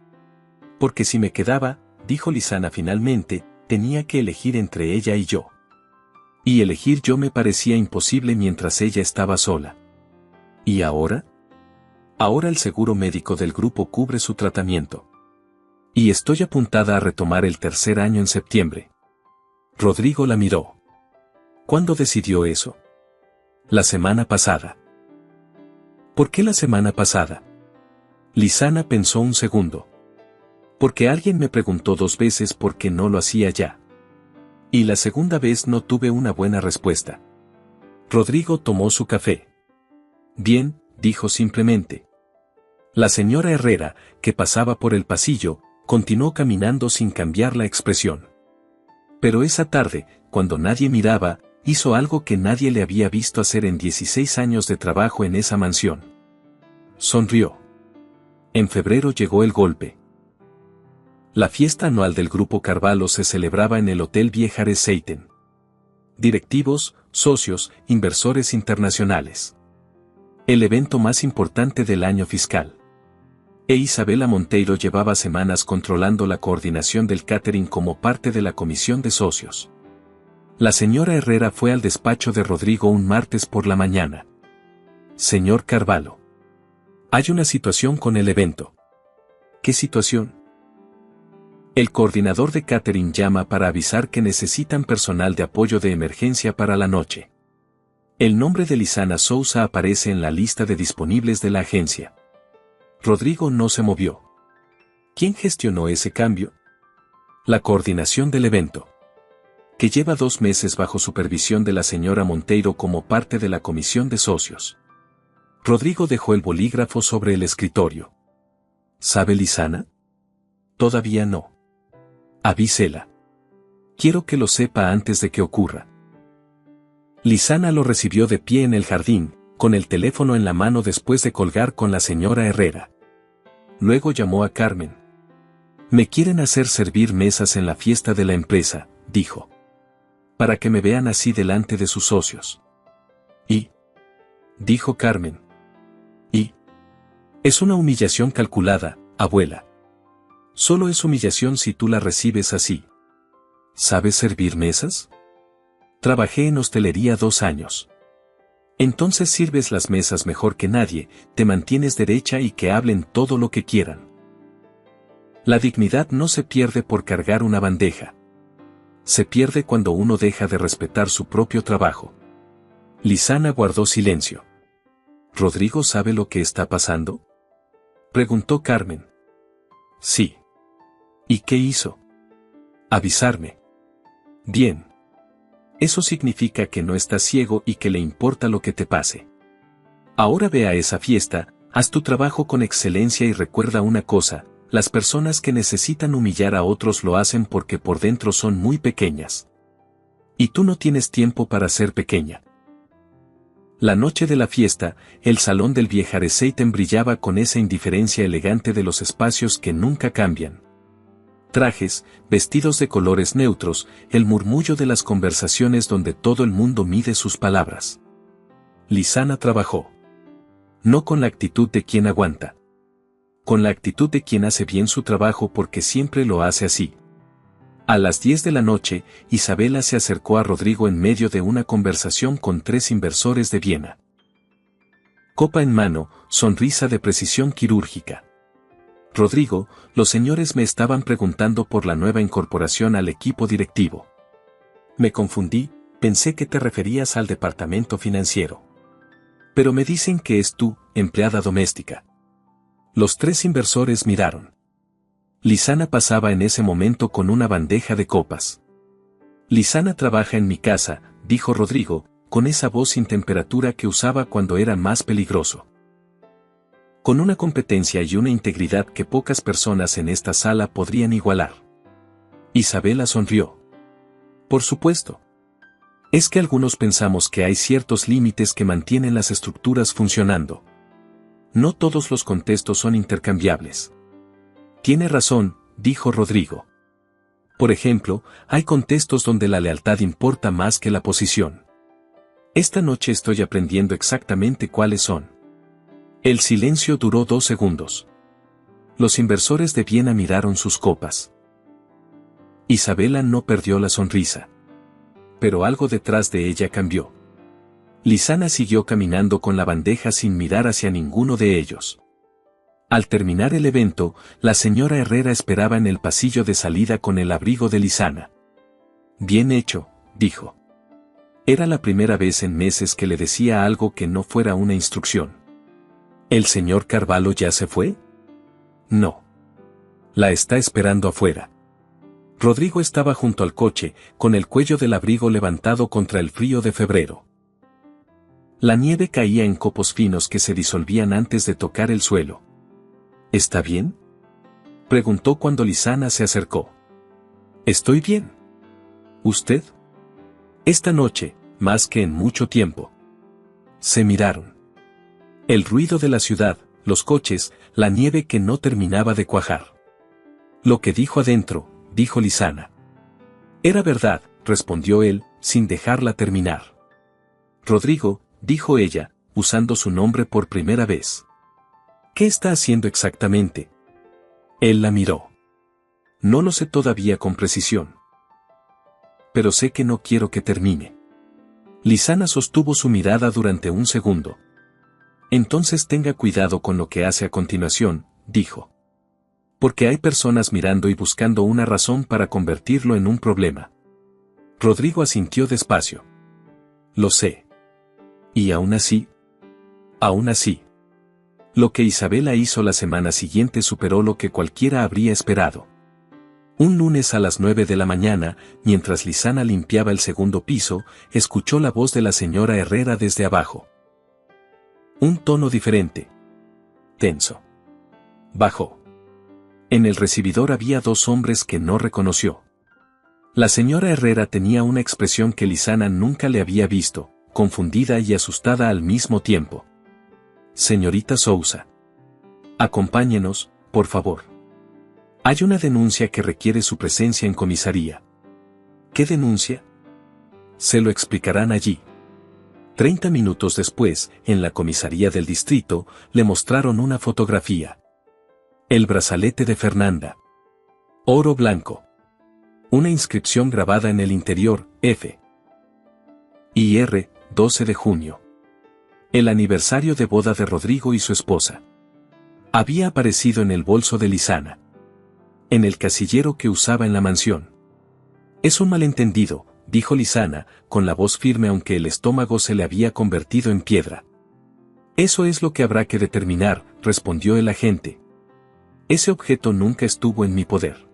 Porque si me quedaba, dijo Lisana finalmente, tenía que elegir entre ella y yo. Y elegir yo me parecía imposible mientras ella estaba sola. ¿Y ahora? Ahora el seguro médico del grupo cubre su tratamiento. Y estoy apuntada a retomar el 3er año en septiembre. Rodrigo la miró. ¿Cuándo decidió eso? La semana pasada. ¿Por qué la semana pasada? Lisana pensó un segundo. Porque alguien me preguntó 2 veces por qué no lo hacía ya. Y la segunda vez no tuve una buena respuesta. Rodrigo tomó su café. Bien, dijo simplemente. La señora Herrera, que pasaba por el pasillo, continuó caminando sin cambiar la expresión. Pero esa tarde, cuando nadie miraba, hizo algo que nadie le había visto hacer en 16 años de trabajo en esa mansión. Sonrió. En febrero llegó el golpe. La fiesta anual del Grupo Carvalho se celebraba en el Hotel Viejare Seiten. Directivos, socios, inversores internacionales. El evento más importante del año fiscal. Isabela Monteiro llevaba semanas controlando la coordinación del catering como parte de la comisión de socios. La señora Herrera fue al despacho de Rodrigo un martes por la mañana. Señor Carvalho. Hay una situación con el evento. ¿Qué situación? El coordinador de catering llama para avisar que necesitan personal de apoyo de emergencia para la noche. El nombre de Lisana Sousa aparece en la lista de disponibles de la agencia. Rodrigo no se movió. ¿Quién gestionó ese cambio? La coordinación del evento. Que lleva 2 meses bajo supervisión de la señora Monteiro como parte de la comisión de socios. Rodrigo dejó el bolígrafo sobre el escritorio. ¿Sabe Lisana? Todavía no. Avísela. Quiero que lo sepa antes de que ocurra. Lisana lo recibió de pie en el jardín, con el teléfono en la mano después de colgar con la señora Herrera. Luego llamó a Carmen. Me quieren hacer servir mesas en la fiesta de la empresa, dijo. Para que me vean así delante de sus socios. ¿Y? dijo Carmen. Y es una humillación calculada, abuela. Solo es humillación si tú la recibes así. ¿Sabes servir mesas? Trabajé en hostelería 2 años. Entonces sirves las mesas mejor que nadie, te mantienes derecha y que hablen todo lo que quieran. La dignidad no se pierde por cargar una bandeja. Se pierde cuando uno deja de respetar su propio trabajo. Lisana guardó silencio. ¿Rodrigo sabe lo que está pasando?, preguntó Carmen. Sí. ¿Y qué hizo? Avisarme. Bien. Eso significa que no estás ciego y que le importa lo que te pase. Ahora ve a esa fiesta, haz tu trabajo con excelencia y recuerda una cosa: las personas que necesitan humillar a otros lo hacen porque por dentro son muy pequeñas. Y tú no tienes tiempo para ser pequeña. La noche de la fiesta, el salón del Viejareseiten brillaba con esa indiferencia elegante de los espacios que nunca cambian. Trajes, vestidos de colores neutros, el murmullo de las conversaciones donde todo el mundo mide sus palabras. Lisana trabajó. No con la actitud de quien aguanta. Con la actitud de quien hace bien su trabajo porque siempre lo hace así. A las 10 de la noche, Isabela se acercó a Rodrigo en medio de una conversación con 3 inversores de Viena. Copa en mano, sonrisa de precisión quirúrgica. Rodrigo, los señores me estaban preguntando por la nueva incorporación al equipo directivo. Me confundí, pensé que te referías al departamento financiero. Pero me dicen que es tú, empleada doméstica. Los 3 inversores miraron. Lisana pasaba en ese momento con una bandeja de copas. Lisana trabaja en mi casa, dijo Rodrigo, con esa voz sin temperatura que usaba cuando era más peligroso. Con una competencia y una integridad que pocas personas en esta sala podrían igualar. Isabela sonrió. Por supuesto. Es que algunos pensamos que hay ciertos límites que mantienen las estructuras funcionando. No todos los contextos son intercambiables. Tiene razón, dijo Rodrigo. Por ejemplo, hay contextos donde la lealtad importa más que la posición. Esta noche estoy aprendiendo exactamente cuáles son. El silencio duró 2 segundos. Los inversores de Viena miraron sus copas. Isabela no perdió la sonrisa. Pero algo detrás de ella cambió. Lisana siguió caminando con la bandeja sin mirar hacia ninguno de ellos. Al terminar el evento, la señora Herrera esperaba en el pasillo de salida con el abrigo de Lisana. Bien hecho, dijo. Era la primera vez en meses que le decía algo que no fuera una instrucción. ¿El señor Carvalho ya se fue? No. La está esperando afuera. Rodrigo estaba junto al coche, con el cuello del abrigo levantado contra el frío de febrero. La nieve caía en copos finos que se disolvían antes de tocar el suelo. ¿Está bien?, preguntó cuando Lisana se acercó. Estoy bien. ¿Usted? Esta noche, más que en mucho tiempo. Se miraron. El ruido de la ciudad, los coches, la nieve que no terminaba de cuajar. Lo que dijo adentro, dijo Lisana. Era verdad, respondió él, sin dejarla terminar. Rodrigo, dijo ella, usando su nombre por primera vez. ¿Qué está haciendo exactamente? Él la miró. No lo sé todavía con precisión. Pero sé que no quiero que termine. Lisana sostuvo su mirada durante un segundo. Entonces tenga cuidado con lo que hace a continuación, dijo. Porque hay personas mirando y buscando una razón para convertirlo en un problema. Rodrigo asintió despacio. Lo sé. ¿Y aún así? Aún así. Lo que Isabela hizo la semana siguiente superó lo que cualquiera habría esperado. Un lunes a las 9 de la mañana, mientras Lisana limpiaba el segundo piso, escuchó la voz de la señora Herrera desde abajo. Un tono diferente. Tenso. Bajó. En el recibidor había 2 hombres que no reconoció. La señora Herrera tenía una expresión que Lisana nunca le había visto, confundida y asustada al mismo tiempo. Señorita Sousa. Acompáñenos, por favor. Hay una denuncia que requiere su presencia en comisaría. ¿Qué denuncia? Se lo explicarán allí. 30 minutos después, en la comisaría del distrito, le mostraron una fotografía. El brazalete de Fernanda. Oro blanco. Una inscripción grabada en el interior, F. y R, 12 de junio. El aniversario de boda de Rodrigo y su esposa. Había aparecido en el bolso de Lizana. En el casillero que usaba en la mansión. Es un malentendido, dijo Lizana, con la voz firme aunque el estómago se le había convertido en piedra. Eso es lo que habrá que determinar, respondió el agente. Ese objeto nunca estuvo en mi poder.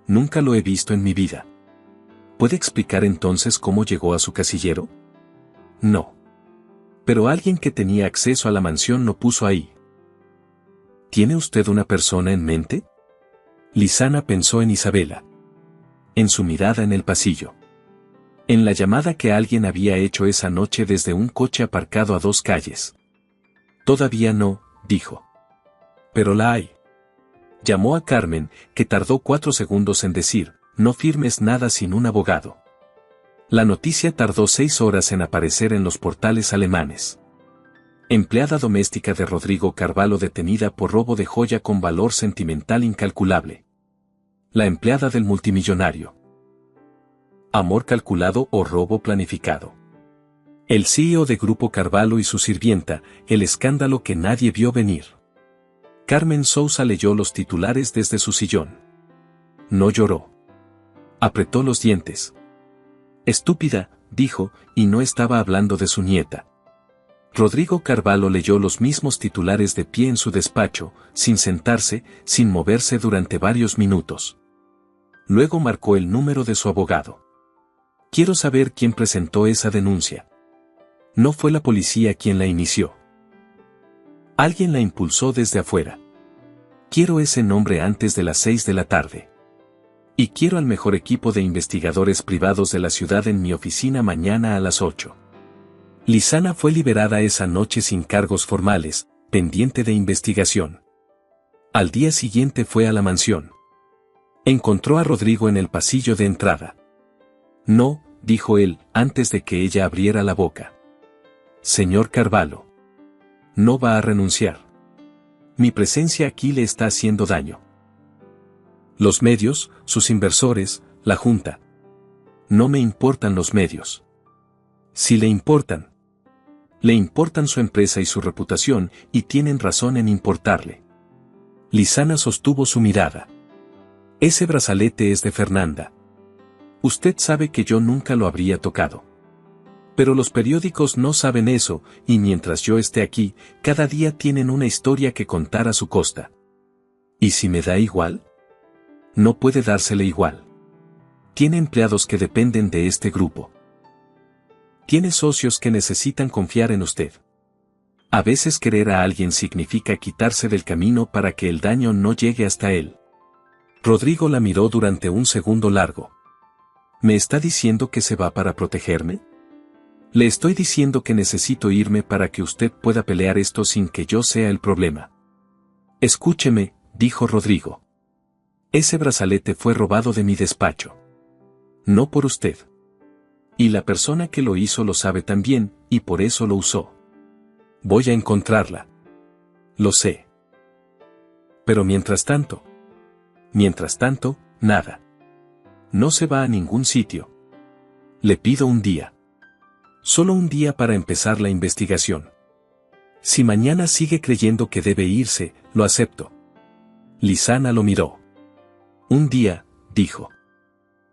Nunca lo he visto en mi vida. ¿Puede explicar entonces cómo llegó a su casillero? No. Pero alguien que tenía acceso a la mansión lo puso ahí. ¿Tiene usted una persona en mente? Lizana pensó en Isabela. En su mirada en el pasillo. En la llamada que alguien había hecho esa noche desde un coche aparcado a 2 calles. Todavía no, dijo. Pero la hay. Llamó a Carmen, que tardó 4 segundos en decir, no firmes nada sin un abogado. La noticia tardó 6 horas en aparecer en los portales alemanes. Empleada doméstica de Rodrigo Carvalho detenida por robo de joya con valor sentimental incalculable. La empleada del multimillonario. Amor calculado o robo planificado. El CEO de Grupo Carvalho y su sirvienta, el escándalo que nadie vio venir. Carmen Sousa leyó los titulares desde su sillón. No lloró. Apretó los dientes. Estúpida, dijo, y no estaba hablando de su nieta. Rodrigo Carvalho leyó los mismos titulares de pie en su despacho, sin sentarse, sin moverse durante varios minutos. Luego marcó el número de su abogado. Quiero saber quién presentó esa denuncia. No fue la policía quien la inició. Alguien la impulsó desde afuera. Quiero ese nombre antes de las 6 de la tarde. Y quiero al mejor equipo de investigadores privados de la ciudad en mi oficina mañana a las 8. Lizana fue liberada esa noche sin cargos formales, pendiente de investigación. Al día siguiente fue a la mansión. Encontró a Rodrigo en el pasillo de entrada. No, dijo él, antes de que ella abriera la boca. Señor Carvalho. No va a renunciar. Mi presencia aquí le está haciendo daño. Los medios, sus inversores, la Junta. No me importan los medios. Si le importan. Le importan su empresa y su reputación, y tienen razón en importarle. Lizana sostuvo su mirada. Ese brazalete es de Fernanda. Usted sabe que yo nunca lo habría tocado. Pero los periódicos no saben eso, y mientras yo esté aquí, cada día tienen una historia que contar a su costa. ¿Y si me da igual? No puede dársele igual. Tiene empleados que dependen de este grupo. Tiene socios que necesitan confiar en usted. A veces querer a alguien significa quitarse del camino para que el daño no llegue hasta él. Rodrigo la miró durante un segundo largo. ¿Me está diciendo que se va para protegerme? Le estoy diciendo que necesito irme para que usted pueda pelear esto sin que yo sea el problema. Escúcheme, dijo Rodrigo. Ese brazalete fue robado de mi despacho. No por usted. Y la persona que lo hizo lo sabe también, y por eso lo usó. Voy a encontrarla. Lo sé. Pero mientras tanto, nada. No se va a ningún sitio. Le pido un día. Solo un día para empezar la investigación. Si mañana sigue creyendo que debe irse, lo acepto. Lizana lo miró. Un día, dijo.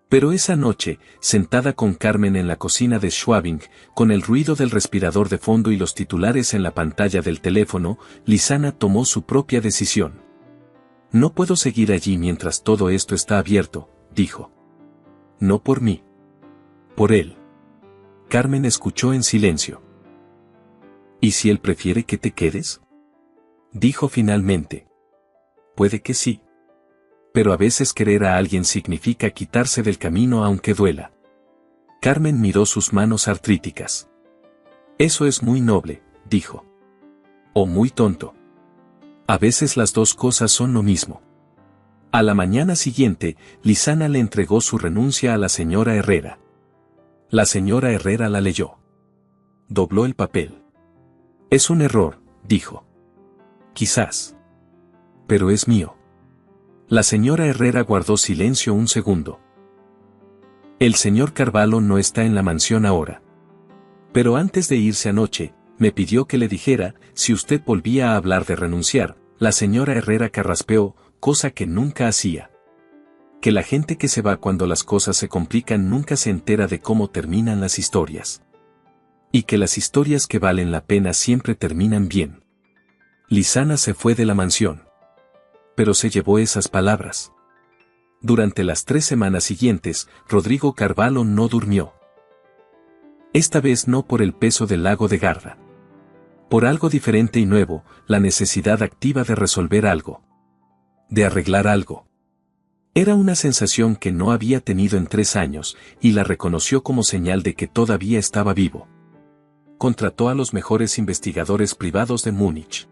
Pero esa noche, sentada con Carmen en la cocina de Schwabing, con el ruido del respirador de fondo y los titulares en la pantalla del teléfono, Lizana tomó su propia decisión. No puedo seguir allí mientras todo esto está abierto, dijo. No por mí. Por él. Carmen escuchó en silencio. ¿Y si él prefiere que te quedes? Dijo finalmente. Puede que sí. Pero a veces querer a alguien significa quitarse del camino aunque duela. Carmen miró sus manos artríticas. Eso es muy noble, dijo. O muy tonto. A veces las dos cosas son lo mismo. A la mañana siguiente, Lizana le entregó su renuncia a la señora Herrera. La señora Herrera la leyó. dobló el papel. Es un error, dijo. Quizás. Pero es mío. La señora Herrera guardó silencio un segundo. El señor Carvalho no está en la mansión ahora. Pero antes de irse anoche, me pidió que le dijera, si usted volvía a hablar de renunciar. La señora Herrera carraspeó, cosa que nunca hacía. Que la gente que se va cuando las cosas se complican nunca se entera de cómo terminan las historias. Y que las historias que valen la pena siempre terminan bien. Lizana se fue de la mansión. Pero se llevó esas palabras. Durante las 3 semanas siguientes, Rodrigo Carvalho no durmió. Esta vez no por el peso del lago de Garda. Por algo diferente y nuevo, la necesidad activa de resolver algo. De arreglar algo. Era una sensación que no había tenido en 3 años, y la reconoció como señal de que todavía estaba vivo. Contrató a los mejores investigadores privados de Múnich.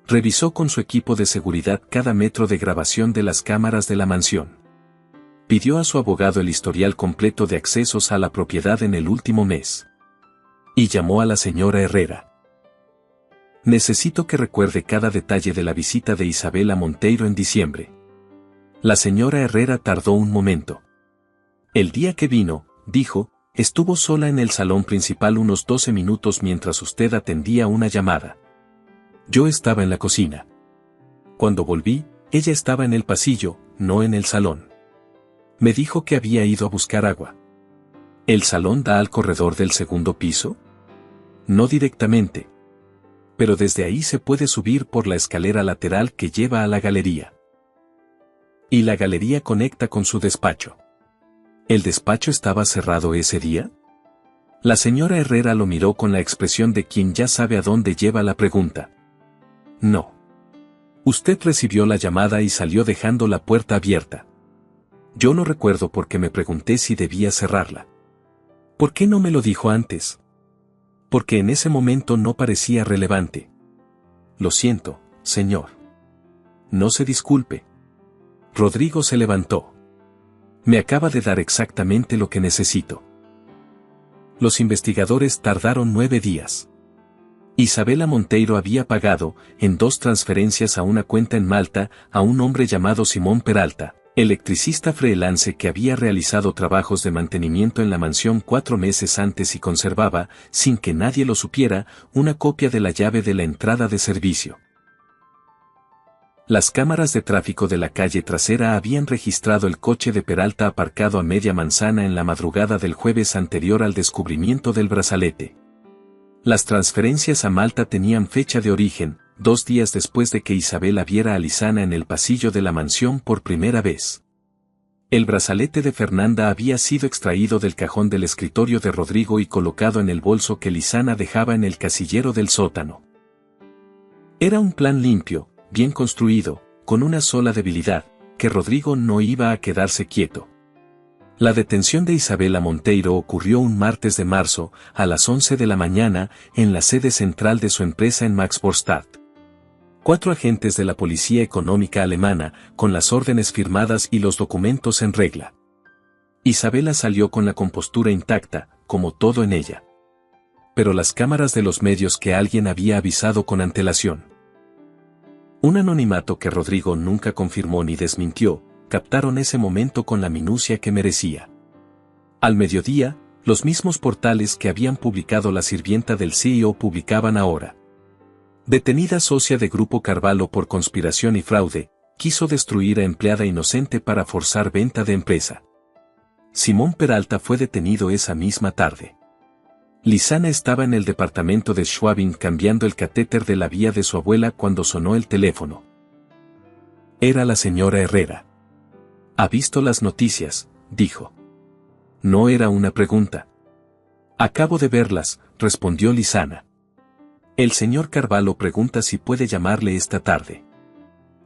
Revisó con su equipo de seguridad cada metro de grabación de las cámaras de la mansión. Pidió a su abogado el historial completo de accesos a la propiedad en el último mes. Y llamó a la señora Herrera. Necesito que recuerde cada detalle de la visita de Isabela Monteiro en diciembre. La señora Herrera tardó un momento. El día que vino, dijo, estuvo sola en el salón principal unos 12 minutos mientras usted atendía una llamada. Yo estaba en la cocina. Cuando volví, ella estaba en el pasillo, no en el salón. Me dijo que había ido a buscar agua. ¿El salón da al corredor del segundo piso? No directamente. Pero desde ahí se puede subir por la escalera lateral que lleva a la galería. Y la galería conecta con su despacho. ¿El despacho estaba cerrado ese día? La señora Herrera lo miró con la expresión de quien ya sabe a dónde lleva la pregunta. No. Usted recibió la llamada y salió dejando la puerta abierta. Yo no recuerdo porque me pregunté si debía cerrarla. ¿Por qué no me lo dijo antes? Porque en ese momento no parecía relevante. Lo siento, señor. No se disculpe. Rodrigo se levantó. Me acaba de dar exactamente lo que necesito. Los investigadores tardaron 9 días. Isabela Monteiro había pagado, en 2 transferencias a una cuenta en Malta, a un hombre llamado Simón Peralta, electricista freelance que había realizado trabajos de mantenimiento en la mansión 4 meses antes y conservaba, sin que nadie lo supiera, una copia de la llave de la entrada de servicio. Las cámaras de tráfico de la calle trasera habían registrado el coche de Peralta aparcado a media manzana en la madrugada del jueves anterior al descubrimiento del brazalete. Las transferencias a Malta tenían fecha de origen, 2 días después de que Isabela viera a Lizana en el pasillo de la mansión por primera vez. El brazalete de Fernanda había sido extraído del cajón del escritorio de Rodrigo y colocado en el bolso que Lizana dejaba en el casillero del sótano. Era un plan limpio, bien construido, con una sola debilidad, que Rodrigo no iba a quedarse quieto. La detención de Isabela Monteiro ocurrió un martes de marzo, a las 11 de la mañana, en la sede central de su empresa en Maxborstadt. 4 agentes de la policía económica alemana, con las órdenes firmadas y los documentos en regla. Isabela salió con la compostura intacta, como todo en ella. Pero las cámaras de los medios que alguien había avisado con antelación. Un anonimato que Rodrigo nunca confirmó ni desmintió, captaron ese momento con la minucia que merecía. Al mediodía, los mismos portales que habían publicado la sirvienta del CEO publicaban ahora. Detenida socia de Grupo Carvalho por conspiración y fraude, quiso destruir a empleada inocente para forzar venta de empresa. Simón Peralta fue detenido esa misma tarde. Lizana estaba en el departamento de Schwabing cambiando el catéter de la vía de su abuela cuando sonó el teléfono. Era la señora Herrera. ¿Ha visto las noticias?, dijo. No era una pregunta. Acabo de verlas, respondió Lizana. El señor Carvalho pregunta si puede llamarle esta tarde.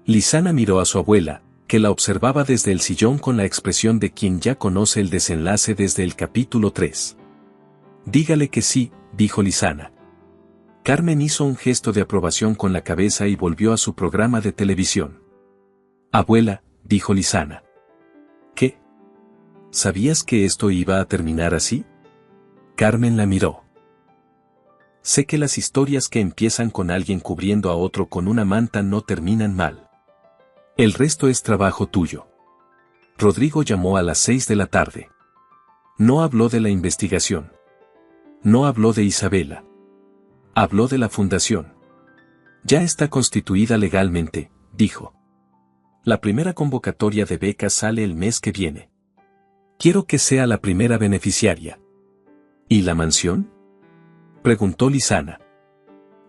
Lizana miró a su abuela, que la observaba desde el sillón con la expresión de quien ya conoce el desenlace desde el capítulo 3. Dígale que sí, dijo Lizana. Carmen hizo un gesto de aprobación con la cabeza y volvió a su programa de televisión. Abuela, dijo Lizana. ¿Qué? ¿Sabías que esto iba a terminar así? Carmen la miró. Sé que las historias que empiezan con alguien cubriendo a otro con una manta no terminan mal. El resto es trabajo tuyo. Rodrigo llamó a las 6 de la tarde. No habló de la investigación. No habló de Isabela. Habló de la fundación. Ya está constituida legalmente, dijo. La primera convocatoria de becas sale el mes que viene. Quiero que sea la primera beneficiaria. ¿Y la mansión?, preguntó Lizana.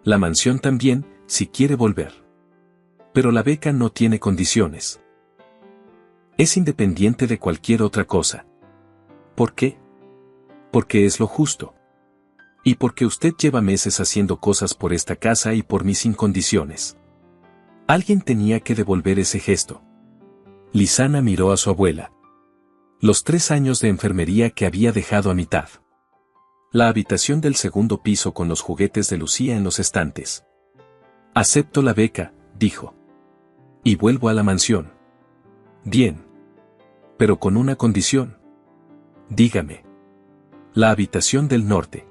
La mansión también, si quiere volver. Pero la beca no tiene condiciones. Es independiente de cualquier otra cosa. ¿Por qué? Porque es lo justo. Y porque usted lleva meses haciendo cosas por esta casa y por mí sin condiciones. Alguien tenía que devolver ese gesto. Lizana miró a su abuela. Los 3 años de enfermería que había dejado a mitad. La habitación del segundo piso con los juguetes de Lucía en los estantes. Acepto la beca, dijo. Y vuelvo a la mansión. Bien. Pero con una condición. Dígame. La habitación del norte.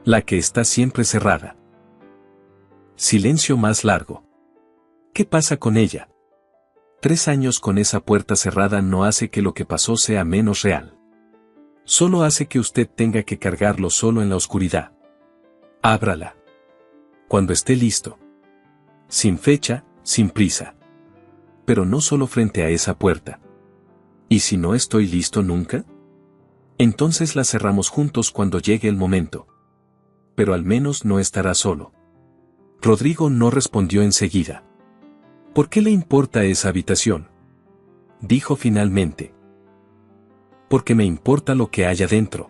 La que está siempre cerrada. Silencio más largo. ¿Qué pasa con ella? 3 años con esa puerta cerrada no hace que lo que pasó sea menos real. Solo hace que usted tenga que cargarlo solo en la oscuridad. Ábrala. Cuando esté listo. Sin fecha, sin prisa. Pero no solo frente a esa puerta. ¿Y si no estoy listo nunca? Entonces la cerramos juntos cuando llegue el momento. Pero al menos no estará solo. Rodrigo no respondió enseguida. ¿Por qué le importa esa habitación?, dijo finalmente. Porque me importa lo que haya dentro.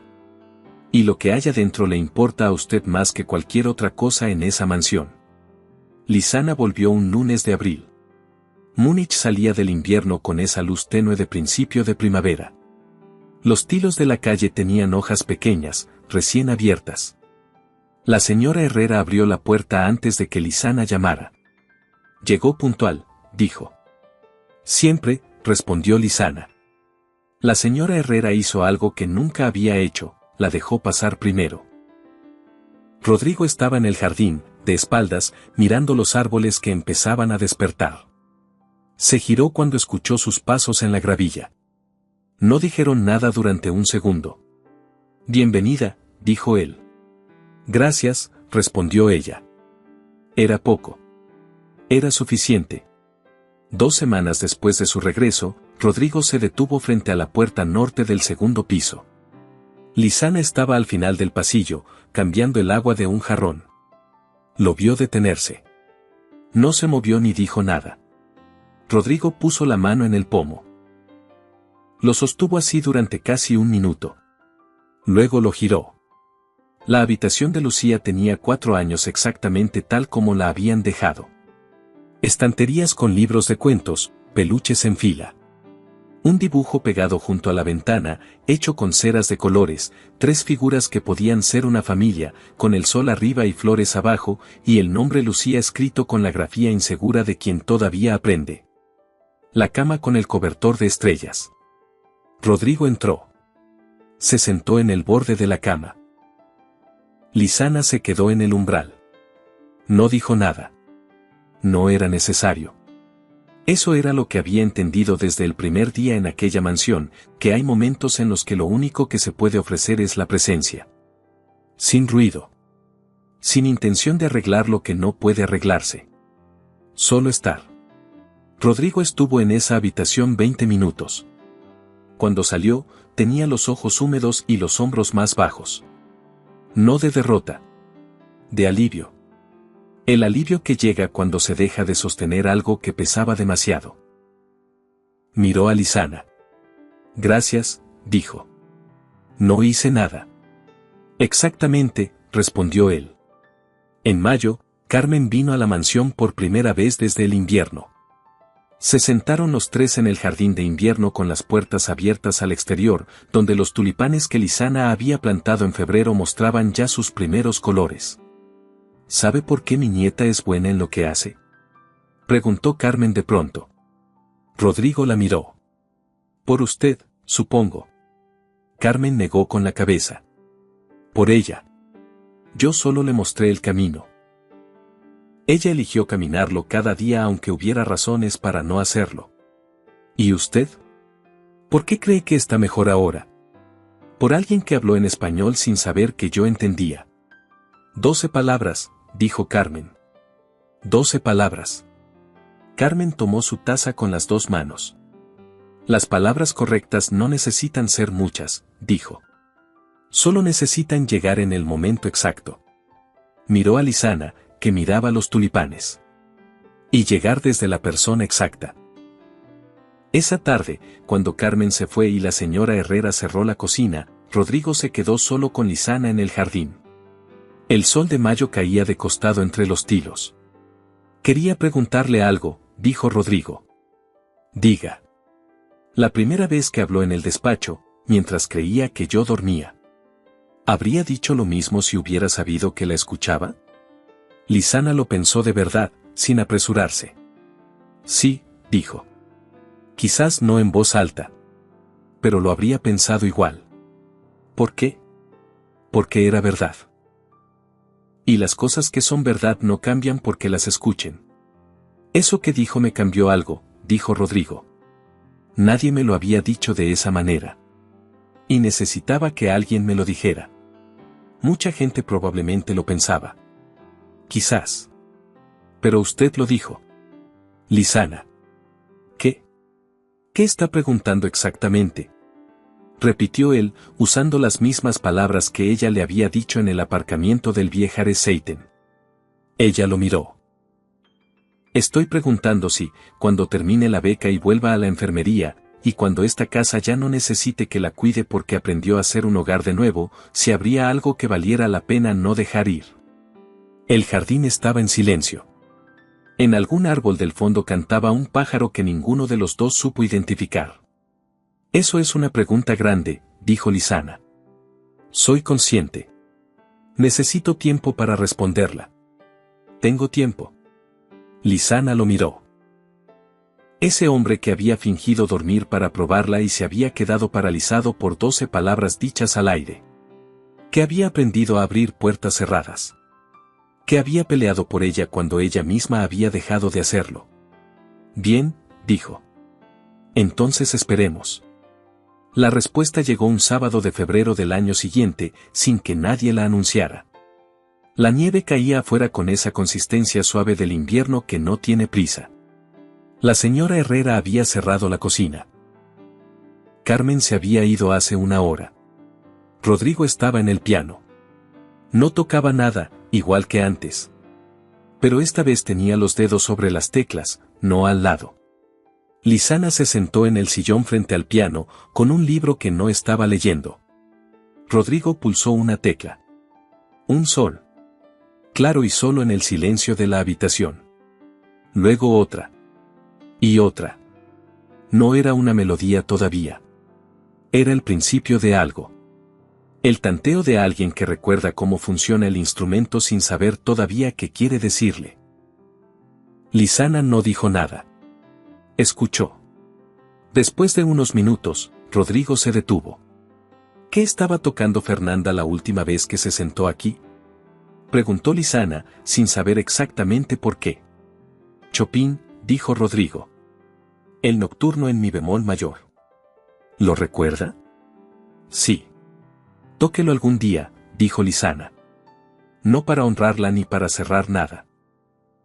Y lo que haya dentro le importa a usted más que cualquier otra cosa en esa mansión. Lizana volvió un lunes de abril. Múnich salía del invierno con esa luz tenue de principio de primavera. Los tilos de la calle tenían hojas pequeñas, recién abiertas. La señora Herrera abrió la puerta antes de que Lizana llamara. Llegó puntual, dijo. Siempre, respondió Lizana. La señora Herrera hizo algo que nunca había hecho, la dejó pasar primero. Rodrigo estaba en el jardín, de espaldas, mirando los árboles que empezaban a despertar. Se giró cuando escuchó sus pasos en la gravilla. No dijeron nada durante un segundo. Bienvenida, dijo él. Gracias, respondió ella. Era poco. Era suficiente. 2 semanas después de su regreso, Rodrigo se detuvo frente a la puerta norte del segundo piso. Lizana estaba al final del pasillo, cambiando el agua de un jarrón. Lo vio detenerse. No se movió ni dijo nada. Rodrigo puso la mano en el pomo. Lo sostuvo así durante casi 1 minuto. Luego lo giró. La habitación de Lucía tenía 4 años exactamente tal como la habían dejado. Estanterías con libros de cuentos, peluches en fila. Un dibujo pegado junto a la ventana, hecho con ceras de colores, 3 figuras que podían ser una familia, con el sol arriba y flores abajo, y el nombre Lucía escrito con la grafía insegura de quien todavía aprende. La cama con el cobertor de estrellas. Rodrigo entró. Se sentó en el borde de la cama. Lizana se quedó en el umbral. No dijo nada. No era necesario. Eso era lo que había entendido desde el primer día en aquella mansión, que hay momentos en los que lo único que se puede ofrecer es la presencia. Sin ruido. Sin intención de arreglar lo que no puede arreglarse. Solo estar. Rodrigo estuvo en esa habitación 20 minutos. Cuando salió, tenía los ojos húmedos y los hombros más bajos. No de derrota. De alivio. El alivio que llega cuando se deja de sostener algo que pesaba demasiado. Miró a Lizana. Gracias, dijo. No hice nada. Exactamente, respondió él. En mayo, Carmen vino a la mansión por primera vez desde el invierno. Se sentaron los 3 en el jardín de invierno con las puertas abiertas al exterior, donde los tulipanes que Lizana había plantado en febrero mostraban ya sus primeros colores. ¿Sabe por qué mi nieta es buena en lo que hace?, preguntó Carmen de pronto. Rodrigo la miró. Por usted, supongo. Carmen negó con la cabeza. Por ella. Yo solo le mostré el camino. Ella eligió caminarlo cada día aunque hubiera razones para no hacerlo. ¿Y usted? ¿Por qué cree que está mejor ahora? Por alguien que habló en español sin saber que yo entendía. 12 palabras, dijo Carmen. 12 palabras. Carmen tomó su taza con las 2 manos. Las palabras correctas no necesitan ser muchas, dijo. Solo necesitan llegar en el momento exacto. Miró a Lisana, que miraba los tulipanes. Y llegar desde la persona exacta. Esa tarde, cuando Carmen se fue y la señora Herrera cerró la cocina, Rodrigo se quedó solo con Lisana en el jardín. El sol de mayo caía de costado entre los tilos. Quería preguntarle algo, dijo Rodrigo. Diga. La primera vez que habló en el despacho, mientras creía que yo dormía. ¿Habría dicho lo mismo si hubiera sabido que la escuchaba? Lisana lo pensó de verdad, sin apresurarse. Sí, dijo. Quizás no en voz alta. Pero lo habría pensado igual. ¿Por qué? Porque era verdad. Y las cosas que son verdad no cambian porque las escuchen. Eso que dijo me cambió algo, dijo Rodrigo. Nadie me lo había dicho de esa manera. Y necesitaba que alguien me lo dijera. Mucha gente probablemente lo pensaba. Quizás. Pero usted lo dijo. Lisana. ¿Qué? ¿Qué está preguntando exactamente? Repitió él, usando las mismas palabras que ella le había dicho en el aparcamiento del Viejare Seiten. Ella lo miró. Estoy preguntando si, cuando termine la beca y vuelva a la enfermería, y cuando esta casa ya no necesite que la cuide porque aprendió a ser un hogar de nuevo, si habría algo que valiera la pena no dejar ir. El jardín estaba en silencio. En algún árbol del fondo cantaba un pájaro que ninguno de los dos supo identificar. Eso es una pregunta grande, dijo Lisana. Soy consciente. Necesito tiempo para responderla. Tengo tiempo. Lisana lo miró. Ese hombre que había fingido dormir para probarla y se había quedado paralizado por 12 palabras dichas al aire. Que había aprendido a abrir puertas cerradas. Que había peleado por ella cuando ella misma había dejado de hacerlo. Bien, dijo. Entonces esperemos. La respuesta llegó un sábado de febrero del año siguiente, sin que nadie la anunciara. La nieve caía afuera con esa consistencia suave del invierno que no tiene prisa. La señora Herrera había cerrado la cocina. Carmen se había ido hace una hora. Rodrigo estaba en el piano. No tocaba nada, igual que antes. Pero esta vez tenía los dedos sobre las teclas, no al lado. Lisana se sentó en el sillón frente al piano, con un libro que no estaba leyendo. Rodrigo pulsó una tecla. Un sol. Claro y solo en el silencio de la habitación. Luego otra. Y otra. No era una melodía todavía. Era el principio de algo. El tanteo de alguien que recuerda cómo funciona el instrumento sin saber todavía qué quiere decirle. Lisana no dijo nada. Escuchó. Después de unos minutos, Rodrigo se detuvo. ¿Qué estaba tocando Fernanda la última vez que se sentó aquí? Preguntó Lisana, sin saber exactamente por qué. Chopin, dijo Rodrigo. El nocturno en mi bemol mayor. ¿Lo recuerda? Sí. Tóquelo algún día, dijo Lisana. No para honrarla ni para cerrar nada.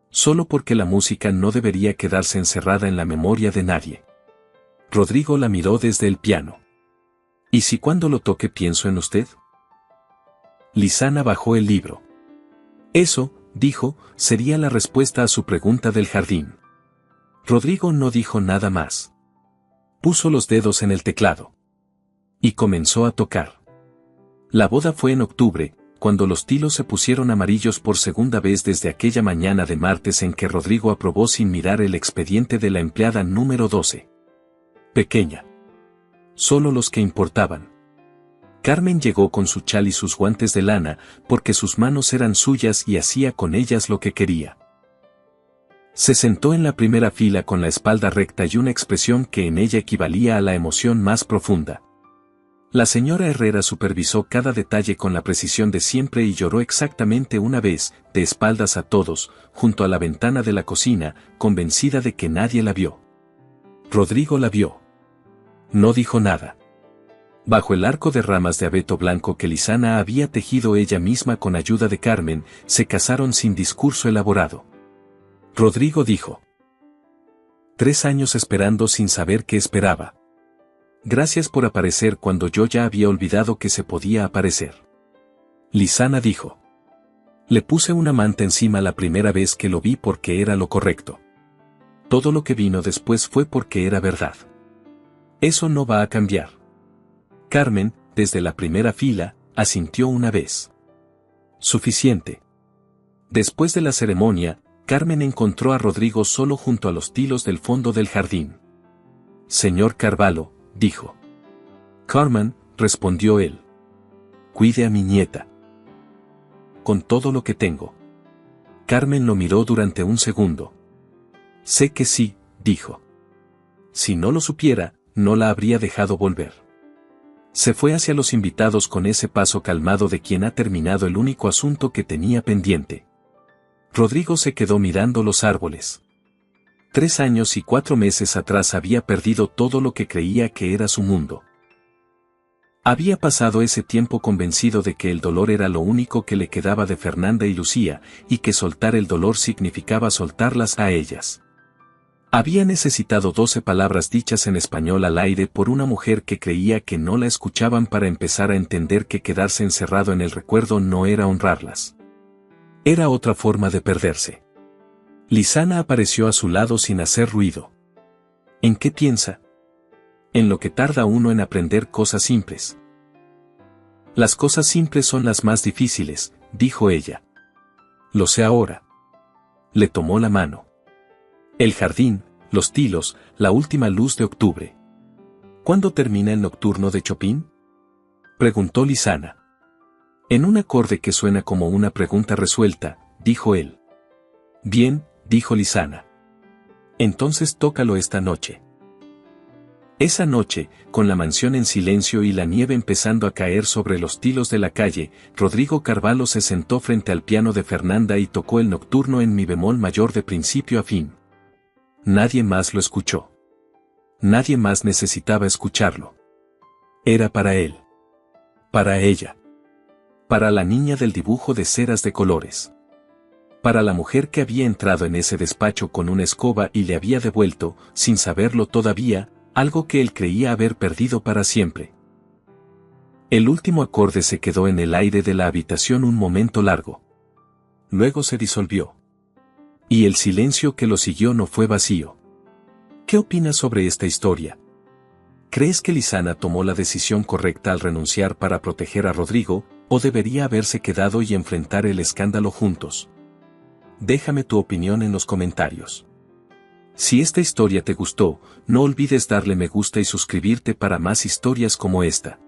Solo porque la música no debería quedarse encerrada en la memoria de nadie. Rodrigo la miró desde el piano. ¿Y si cuando lo toque pienso en usted? Lisana bajó el libro. Eso, dijo, sería la respuesta a su pregunta del jardín. Rodrigo no dijo nada más. Puso los dedos en el teclado. Y comenzó a tocar. La boda fue en octubre, cuando los tilos se pusieron amarillos por segunda vez desde aquella mañana de martes en que Rodrigo aprobó sin mirar el expediente de la empleada número 12. Pequeña. Solo los que importaban. Carmen llegó con su chal y sus guantes de lana, porque sus manos eran suyas y hacía con ellas lo que quería. Se sentó en la primera fila con la espalda recta y una expresión que en ella equivalía a la emoción más profunda. La señora Herrera supervisó cada detalle con la precisión de siempre y lloró exactamente una vez, de espaldas a todos, junto a la ventana de la cocina, convencida de que nadie la vio. Rodrigo la vio. No dijo nada. Bajo el arco de ramas de abeto blanco que Lizana había tejido ella misma con ayuda de Carmen, se casaron sin discurso elaborado. Rodrigo dijo: 3 años esperando sin saber qué esperaba. Gracias por aparecer cuando yo ya había olvidado que se podía aparecer. Lizana dijo: le puse una manta encima la primera vez que lo vi porque era lo correcto. Todo lo que vino después fue porque era verdad. Eso no va a cambiar. Carmen, desde la primera fila, asintió una vez. Suficiente. Después de la ceremonia, Carmen encontró a Rodrigo solo junto a los tilos del fondo del jardín. Señor Carvalho, dijo. Carmen, respondió él. Cuide a mi nieta. Con todo lo que tengo. Carmen lo miró durante un segundo. Sé que sí, dijo. Si no lo supiera, no la habría dejado volver. Se fue hacia los invitados con ese paso calmado de quien ha terminado el único asunto que tenía pendiente. Rodrigo se quedó mirando los árboles. 3 años y 4 meses atrás había perdido todo lo que creía que era su mundo. Había pasado ese tiempo convencido de que el dolor era lo único que le quedaba de Fernanda y Lucía, y que soltar el dolor significaba soltarlas a ellas. Había necesitado 12 palabras dichas en español al aire por una mujer que creía que no la escuchaban para empezar a entender que quedarse encerrado en el recuerdo no era honrarlas. Era otra forma de perderse. Lizana apareció a su lado sin hacer ruido. ¿En qué piensa? En lo que tarda uno en aprender cosas simples. Las cosas simples son las más difíciles, dijo ella. Lo sé ahora. Le tomó la mano. El jardín, los tilos, la última luz de octubre. ¿Cuándo termina el nocturno de Chopin? Preguntó Lizana. En un acorde que suena como una pregunta resuelta, dijo él. Bien, dijo Lizana. Entonces tócalo esta noche. Esa noche, con la mansión en silencio y la nieve empezando a caer sobre los tilos de la calle, Rodrigo Carvalho se sentó frente al piano de Fernanda y tocó el nocturno en mi bemol mayor de principio a fin. Nadie más lo escuchó. Nadie más necesitaba escucharlo. Era para él. Para ella. Para la niña del dibujo de ceras de colores. Para la mujer que había entrado en ese despacho con una escoba y le había devuelto, sin saberlo todavía, algo que él creía haber perdido para siempre. El último acorde se quedó en el aire de la habitación un momento largo. Luego se disolvió. Y el silencio que lo siguió no fue vacío. ¿Qué opinas sobre esta historia? ¿Crees que Lizana tomó la decisión correcta al renunciar para proteger a Rodrigo, o debería haberse quedado y enfrentar el escándalo juntos? Déjame tu opinión en los comentarios. Si esta historia te gustó, no olvides darle me gusta y suscribirte para más historias como esta.